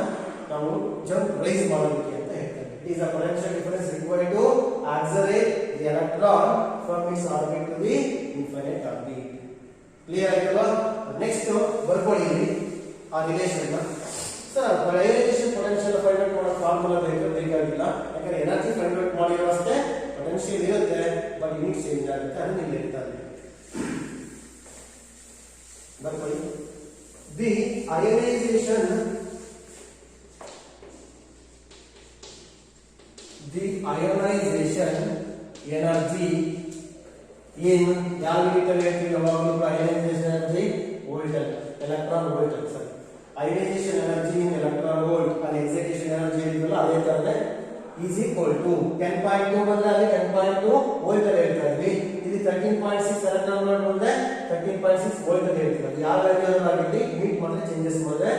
A: ನಾವು ಜಂಪ್ ರೈಸ್ ಮಾಡೋದಕ್ಕೆ ಅಂತ ಹೇಳ್ತಾರೆ. It is a potential difference required to accelerate the electron from its orbit to the infinite orbit. Clear ಆಯ್ತಲ್ವಾ? ನೆಕ್ಸ್ಟ್ ಬರ್ಕೊಳ್ಳಿ ಆ relation. Sir ionisation potential find out ಮಾಡೋ ಫಾರ್ಮುಲಾ ಬೇಕಾಗಿಲ್ಲ, ಯಾಕಂದ್ರೆ ಎನರ್ಜಿ ಫೈಂಡ್ ಔಟ್ ಮಾಡಿರೋ ಅಷ್ಟೇ ಪೊಟೆನ್ಶಿಯಲ್ ಇರುತ್ತೆ, ಬಟ್ ಯೂನಿಟ್ ಚೇಂಜ್ ಆಗುತ್ತೆ. ಅದನ್ನ ಇಲ್ಲಿ ಹೇಳ್ತಾರೆ. ಬರ್ಕೊಳ್ಳಿ, ದಿ ಅಯನೈಸೇಷನ್ ಎನರ್ಜಿ in ಯಾವ ಯೂನಿಟ್ ಅಲ್ಲಿ ಹೇಳ್ತೀವಿ ಯಾವಾಗಲೂ? ಅಯನೈಸೇಷನ್ ಎನರ್ಜಿ ವೋಲ್ಟ್ ಅಲ್ಲಿ, ಎಲೆಕ್ಟ್ರಾನ್ ವೋಲ್ಟ್ ಅಲ್ಲಿ. ಸರಿ, ionisation energy in electron volt. ಅಲ್ಲಿ ಎಕ್ಸೈಟೇಷನ್ ಎನರ್ಜಿ ಹೇಳಿದ್ವಲ್ಲ ಅದೇ ತರನೇ ಈಸ್ ಈಕ್ವಲ್ ಟು 10.2 ಬಂದ್ರೆ ಅಲ್ಲಿ 10.2 ವೋಲ್ಟ್ ಅಲ್ಲಿ ಹೇಳ್ತಾ ಇದ್ವಿ. ಇಲ್ಲಿ 13.6 ಎಲೆಕ್ಟ್ರಾನ್ ವೋಲ್ಟ್ ಬಂದ್ರೆ 13.6 ವೋಲ್ಟ್ ಅಲ್ಲಿ ಹೇಳ್ತೀವಿ. ಯಾವ ವ್ಯಾಲ್ಯೂ ಆಗಿರಲಿ ಯೂನಿಟ್ ಮಾಡಿದ್ರೆ ಚೇಂಜಸ್ ಮಾಡಿದ್ರೆ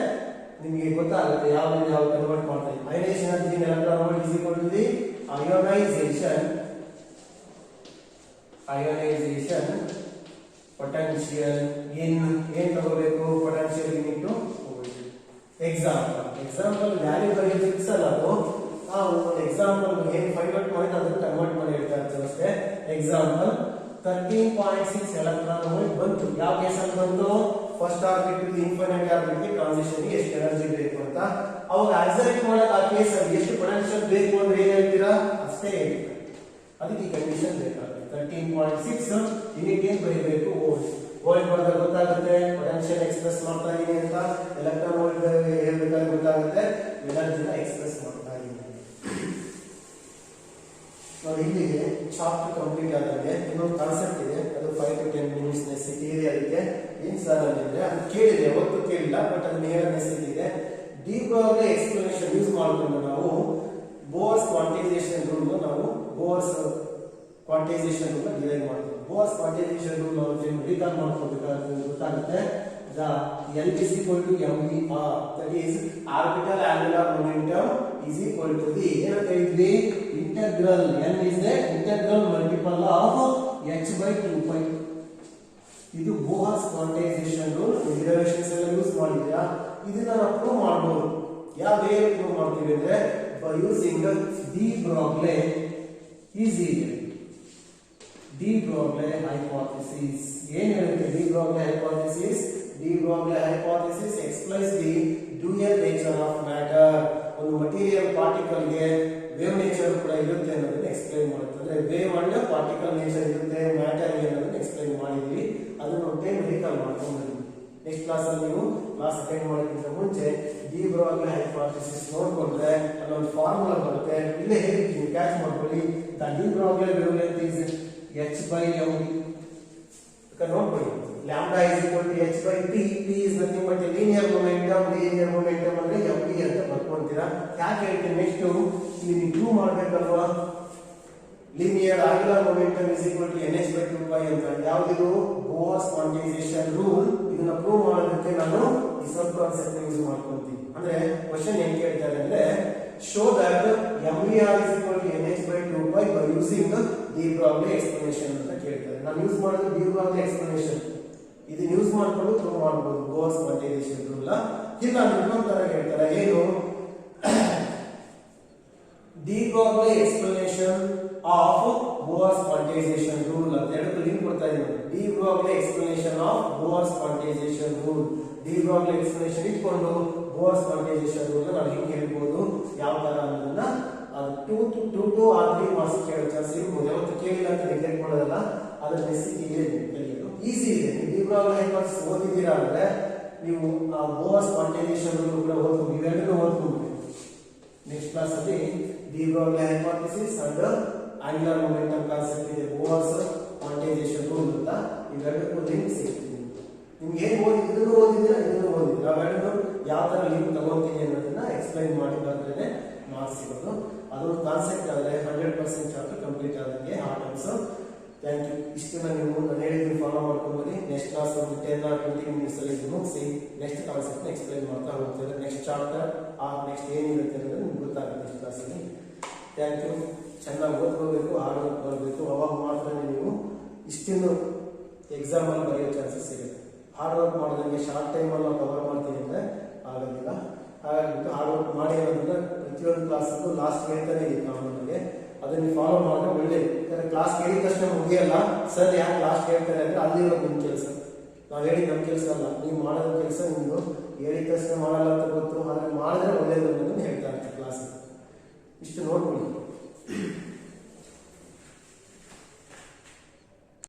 A: ನಿಮಗೆ ಗೊತ್ತಾಗುತ್ತೆ ಯಾವ ಕನ್ವರ್ಟ್ ಮಾಡ್ತಾ ಇದ್ದೀವಿ. Ionization energy in electron volt is equal to the ionization potential in ಏನ್ ತಗೋಬೇಕು? Potential unit volt. Example value ಬರೀ ಫಿಕ್ಸ್ ಅಲ್ಲ, ನಾವು ಎಕ್ಸಾಂಪಲ್ ಏನ್ ಫೈಂಡ್ ಔಟ್ ಮಾಡಿ ಅದನ್ನ ಕನ್ವರ್ಟ್ ಮಾಡಿ ಹೇಳ್ತಾ ಇರ್ತೀವಿ ಅಷ್ಟೇ. ಎಕ್ಸಾಂಪಲ್ 13.6 ಎಲೆಕ್ಟ್ರಾನ್ ವೋಲ್ಟ್ ಬಂತು. ಯಾವ ಕೇಸಲ್ಲಿ ಬಂತು? First orbit to infinite orbit ಗೆ ಟ್ರಾನ್ಸಿಷನ್ ಗೆ ಎಷ್ಟು ಎನರ್ಜಿ ಬೇಕು ಅಂತ. ಅವಾಗ ಆಕ್ಸಲರೇಟ್ ಮಾಡಕ್ ಆ ಕೇಸಲ್ಲಿ ಎಷ್ಟು ಪೊಟೆನ್ಶಿಯಲ್ ಬೇಕು ಅಂದ್ರೆ ಏನ್ ಹೇಳ್ತೀರಾ? ಅಷ್ಟೇ ಹೇಳ್ತೀರಾ. ಅದಕ್ಕೆ ಈ ಕಂಡೀಷನ್ ಬೇಕಾಗುತ್ತೆ. 13.6 ಯೂನಿಟ್ ಏನ್ ಬರೀಬೇಕು? ವೋಲ್ಟ್. ವೋಲ್ಟ್ ಬರೆದ್ರೆ ಗೊತ್ತಾಗುತ್ತೆ ಪೊಟೆನ್ಶಿಯಲ್ ಎಕ್ಸ್ಪ್ರೆಸ್ ಮಾಡ್ತಾ ಇದೀನಿ ಅಂತ. ಎಲೆಕ್ಟ್ರಾನ್ ವೋಲ್ಟ್ ಹೇಳ್ಬೇಕಾದ್ರೆ ಗೊತ್ತಾಗುತ್ತೆ ಎನರ್ಜಿನ ಎಕ್ಸ್ಪ್ರೆಸ್ ಮಾಡ್ತಾ ಇದೀನಿ. ನೋಡಿ, ಇಲ್ಲಿಗೆ ಚಾಪ್ಟರ್ ಕಂಪ್ಲೀಟ್ ಆದಂಗೆ ಇನ್ನೊಂದು ಕಾನ್ಸೆಪ್ಟ್ ಇದೆ, ಅದು 5 to 10 minutes ನೆಸೆಸಿಟಿ ಇದೆ. ಅದಕ್ಕೆ ಏನ್ ಸರ್ ಅಂದ್ರೆ ಅದು ಕೇಳಿದೆ, ಯಾವತ್ತೂ ಕೇಳಿಲ್ಲ, ಬಟ್ ಅದು ನೇರ ನೆಸೆಸಿಟಿ ಇದೆ. ಡೀಪ್ ಆಗಿ ಎಕ್ಸ್ಪ್ಲನೇಷನ್ ಯೂಸ್ ಮಾಡಿಕೊಂಡು ನಾವು ಬೋರ್ಸ್ ಕ್ವಾಂಟೈಸೇಷನ್ ರೂಲ್ ಡಿರೈವ್ ಮಾಡ್ತೀವಿ. ಬೋರ್ಸ್ ಕ್ವಾಂಟೈಸೇಷನ್ ರೂಲ್ ನಾವು ರೀಕಾಲ್ ಮಾಡ್ಕೋಬೇಕಾದ್ರೆ ಗೊತ್ತಾಗುತ್ತೆ. the L is equal to mvr, that is orbital angular momentum is equal to the integral, n is the integral multiple of h by 2 pi. ಇದು ಬೋಹಾಸ್ quantization rule derivations ಎಲ್ಲ use ಮಾಡಿದ್ಯಾ, ಇದನ್ನ ನಾವು prove ಮಾಡಬಹುದು. ಯಾವ way prove ಮಾಡ್ತೀವಿ ಅಂದ್ರೆ by using de Broglie hypothesis. ಏನು ಹೇಳುತ್ತೆ de Broglie hypothesis? De Broglie hypothesis explains the dual nature of matter. ಒಂದು ಮಟೀರಿಯಲ್ ಪಾರ್ಟಿಕಲ್ ಗೆ ವೇವ್ ನೇಚರ್ ಕೂಡ ಇರುತ್ತೆ ಅನ್ನೋದನ್ನ ಎಕ್ಸ್ಪ್ಲೈನ್ ಮಾಡುತ್ತೆ. ಅಂದ್ರೆ ವೇವ್ ಅಂಡ್ ಪಾರ್ಟಿಕಲ್ ನೇಚರ್ ಇರುತ್ತೆ, ಮ್ಯಾಟರ್ ಅನ್ನೋದನ್ನ ಎಕ್ಸ್ಪ್ಲೈನ್ ಮಾಡಿದ್ವಿ. ಅದನ್ನು ಟೈಮ್ ರಿಕಾಲ್ ಮಾಡ್ಕೊಂಡು ನೆಕ್ಸ್ಟ್ ಕ್ಲಾಸ್ ಅಲ್ಲಿ ನೀವು ಕ್ಲಾಸ್ ಅಟೆಂಡ್ ಮಾಡೋಕ್ಕಿಂತ ಮುಂಚೆ ಡಿ ಬ್ರಾಗ್ಲೆ ಹೈಪೋಥೆಸಿಸ್ ನೋಡ್ಕೊಂಡ್ರೆ ಅಲ್ಲೊಂದು ಫಾರ್ಮುಲಾ ಬರುತ್ತೆ, ಇಲ್ಲೇ ಹೇಳ್ತೀನಿ ಕ್ಯಾಚ್ ಮಾಡ್ಕೊಳ್ಳಿ. The de Broglie wavelength is h by mv. ನೋಡ್ಕೊಳ್ಳಿ, lambda is equal to h by p. p is nothing but a linear momentum. linear momentum ಅಂದ್ರೆ mv ಅಂತ ಬರ್ಕೊಂತೀರಾ. ಯಾಕೆ ಹೇಳ್ತೀನಿ ನೆಕ್ಸ್ಟ್ ಇಲ್ಲಿ prove ಮಾಡಬೇಕಲ್ವಾ, linear angular momentum is equal to nh by 2 pi ಅಂತ. ಯಾವುದು ಬೋಹಾಸ್ quantization rule. ಇದನ್ನ prove ಮಾಡೋದಕ್ಕೆ ನಾನು ಈ ಸಬ್ ಕಾನ್ಸೆಪ್ಟ್ ಯೂಸ್ ಮಾಡ್ಕೊಂತೀನಿ. ಅಂದ್ರೆ ಕ್ವೆಶ್ಚನ್ ಏನ್ ಕೇಳ್ತಾರೆ ಅಂದ್ರೆ show that mvr is equal to nh by 2 pi by using de Broglie explanation ಅಂತ ಕೇಳ್ತಾರೆ. ನಾನು ಯೂಸ್ ಮಾಡೋದು ಡಿ ಬ್ರಾಗ್ಲೆ ಎಕ್ಸ್ಪ್ಲನೇಷನ್. ಇದನ್ನ ಯೂಸ್ ಮಾಡ್ಕೊಂಡು ಪ್ರೂವ್ ಮಾಡಬಹುದು ಬೋಹಾಸ್ ಕ್ವಾಂಟೈಸೇಷನ್ ರೂಲ್. ಇಲ್ಲ ಇನ್ನೊಂದು ತರ ಹೇಳ್ತಾರೆ, ಏನು de Broglie explanation of Bohr's quantization rule ಅಂತ ಹೇಳಿ ಲಿಂಕ್ ಕೊಡ್ತಾ ಇದ್ದೀನಿ. De Broglie explanation of Bohr's quantization rule. De Broglie explanation ಇಟ್ಕೊಂಡು ಬೋಹಾಸ್ ಕ್ವಾಂಟೈಸೇಷನ್ ರೂಲ್ ನಾವು ಹಿಂಗೆ ಹೇಳ್ಬೋದು ಯಾವ ತರ ಅನ್ನೋದನ್ನ 2 to 3 ಮಾರ್ಕ್ಸ್ ಕೇಳೋ ಚಾನ್ಸ್ ಇರ್ಬೋದು. ಯಾವತ್ತು ಕೇಳಿಲ್ಲ ಅಂತ ನೆಗ್ಲೆಕ್ಟ್ ಮಾಡೋದಲ್ಲ, ಅದರ ಬೆಸಿಕ್ ಕಲಿಯೋದು ಈಸಿ ಇದೆ. ನೀವು ಡಿ ಬ್ರಾಗ್ಲೆ ಹೈಪೋಥೆಸಿಸ್ ಓದಿದ್ದೀರಾ ಅಂದ್ರೆ ನೀವು ಆ ಬೋಹಾಸ್ ಕ್ವಾಂಟೈಸೇಷನ್ ರೂಲ್ ಕೂಡ ಓದ್ಕೊಂಡು ಇವೆರಡನ್ನೂ ಓದ್ಕೊಂಡು ನೆಕ್ಸ್ಟ್ ಕ್ಲಾಸ್ ಅಲ್ಲಿ de Broglie hypothesis and angular momentum concept ಇದೆ, ಬೋಹಾಸ್ ಕ್ವಾಂಟೈಸೇಷನ್ ರೂಲ್ ಅಂತ. ಇವೆರಡಕ್ಕೂ ಲಿಂಕ್ ಸಿಗ್ತೀನಿ. ನಿಮ್ಗೆ ಏನು ಇದನ್ನು ಓದಿದ್ದೀರಾ ಅವೆರಡನ್ನು ಯಾವ ತರ ಲಿಂಕ್ ತಗೋತೀನಿ ಅನ್ನೋದನ್ನ ಎಕ್ಸ್ಪ್ಲೈನ್ ಮಾಡಿ ಬಂದ್ರೆ ಮಾರ್ಕ್ಸ್ ಸಿಗೋದು. ಅದೊಂದು ಕಾನ್ಸೆಪ್ಟ್ ಆದರೆ 100% ಚಾಪ್ಟರ್ ಕಂಪ್ಲೀಟ್ ಆದಂಗೆ ಆ ಟೈಮ್ಸ್. Thank you. ಇಷ್ಟನ್ನ ನೀವು ನಾನು ಹೇಳಿದ್ರೆ ಫಾಲೋ ಮಾಡ್ಕೊಂಡ್ಬನ್ನಿ. ನೆಕ್ಸ್ಟ್ ಕ್ಲಾಸ್ ಒಂದು 10 or 20 ಮಿನಿಟ್ಸ್ ಅಲ್ಲಿ ಮುಗಿಸಿ ನೆಕ್ಸ್ಟ್ ಕಾನ್ಸೆಪ್ಟ್ ಎಕ್ಸ್ಪ್ಲೈನ್ ಮಾಡ್ತಾ ಹೋಗ್ತಾರೆ. ನೆಕ್ಸ್ಟ್ ಚಾಪ್ಟರ್ ನೆಕ್ಸ್ಟ್ ಏನಿರುತ್ತೆ ಅನ್ನೋದು ನಿಮ್ಗೆ ಗೊತ್ತಾಗುತ್ತೆ ನೆಕ್ಸ್ಟ್ ಕ್ಲಾಸಲ್ಲಿ. Thank you. ಚೆನ್ನಾಗಿ ಓದ್ಕೋಬೇಕು, ಹಾರ್ಡ್ ವರ್ಕ್ ಮಾಡಬೇಕು. ಅವಾಗ ಮಾತ್ರ ನೀವು ಇಷ್ಟನ್ನು ಎಕ್ಸಾಮಲ್ಲಿ ಬರೆಯೋ ಚಾನ್ಸಸ್ ಸಿಗುತ್ತೆ. ಹಾರ್ಡ್ ವರ್ಕ್ ಮಾಡೋದಂಗೆ ಶಾರ್ಟ್ ಟೈಮಲ್ಲಿ ನಾವು ಕವರ್ ಮಾಡ್ತೀವಿ ಅಂದರೆ ಆಗೋದಿಲ್ಲ. ಹಾಗಾಗಿ ಹಾರ್ಡ್ ವರ್ಕ್ ಮಾಡಿ ಅನ್ನೋದನ್ನ ಪ್ರತಿಯೊಂದು ಕ್ಲಾಸಲ್ಲೂ ಲಾಸ್ಟ್ ಹೇಳ್ತಾನೆ ಇದೆ ಕಾಮನ್ಗೆ. ಅದನ್ನು ಫಾಲೋ ಮಾಡಿದ್ರೆ ಒಳ್ಳೇದು. ಯಾಕಂದ್ರೆ ಕ್ಲಾಸ್ ಕೇಳಿದ ತಕ್ಷಣ ಮುಗಿಯಲ್ಲ. ಸರ್ ಯಾಕೆ ಲಾಸ್ಟ್ ಹೇಳ್ತಾರೆ ಅಂದರೆ ಅಲ್ಲಿರೋ ನಿಮ್ಮ ಕೆಲಸ, ನಾವು ಹೇಳಿದ ನಮ್ಮ ಕೆಲಸ ಅಲ್ಲ, ನೀವು ಮಾಡೋದ ಕೆಲಸ. ನಿಮ್ದು ಹೇಳಿದ ತಕ್ಷಣ ಮಾಡಲ್ಲ ಅಂತ ಗೊತ್ತು, ಆದರೆ ಮಾಡಿದ್ರೆ ಒಳ್ಳೇದು ಅನ್ನೋದನ್ನು ಹೇಳ್ತಾ ಇರ್ತಾರೆ ಕ್ಲಾಸ್. ಇಷ್ಟು ನೋಡ್ಕೊಳ್ಳಿ.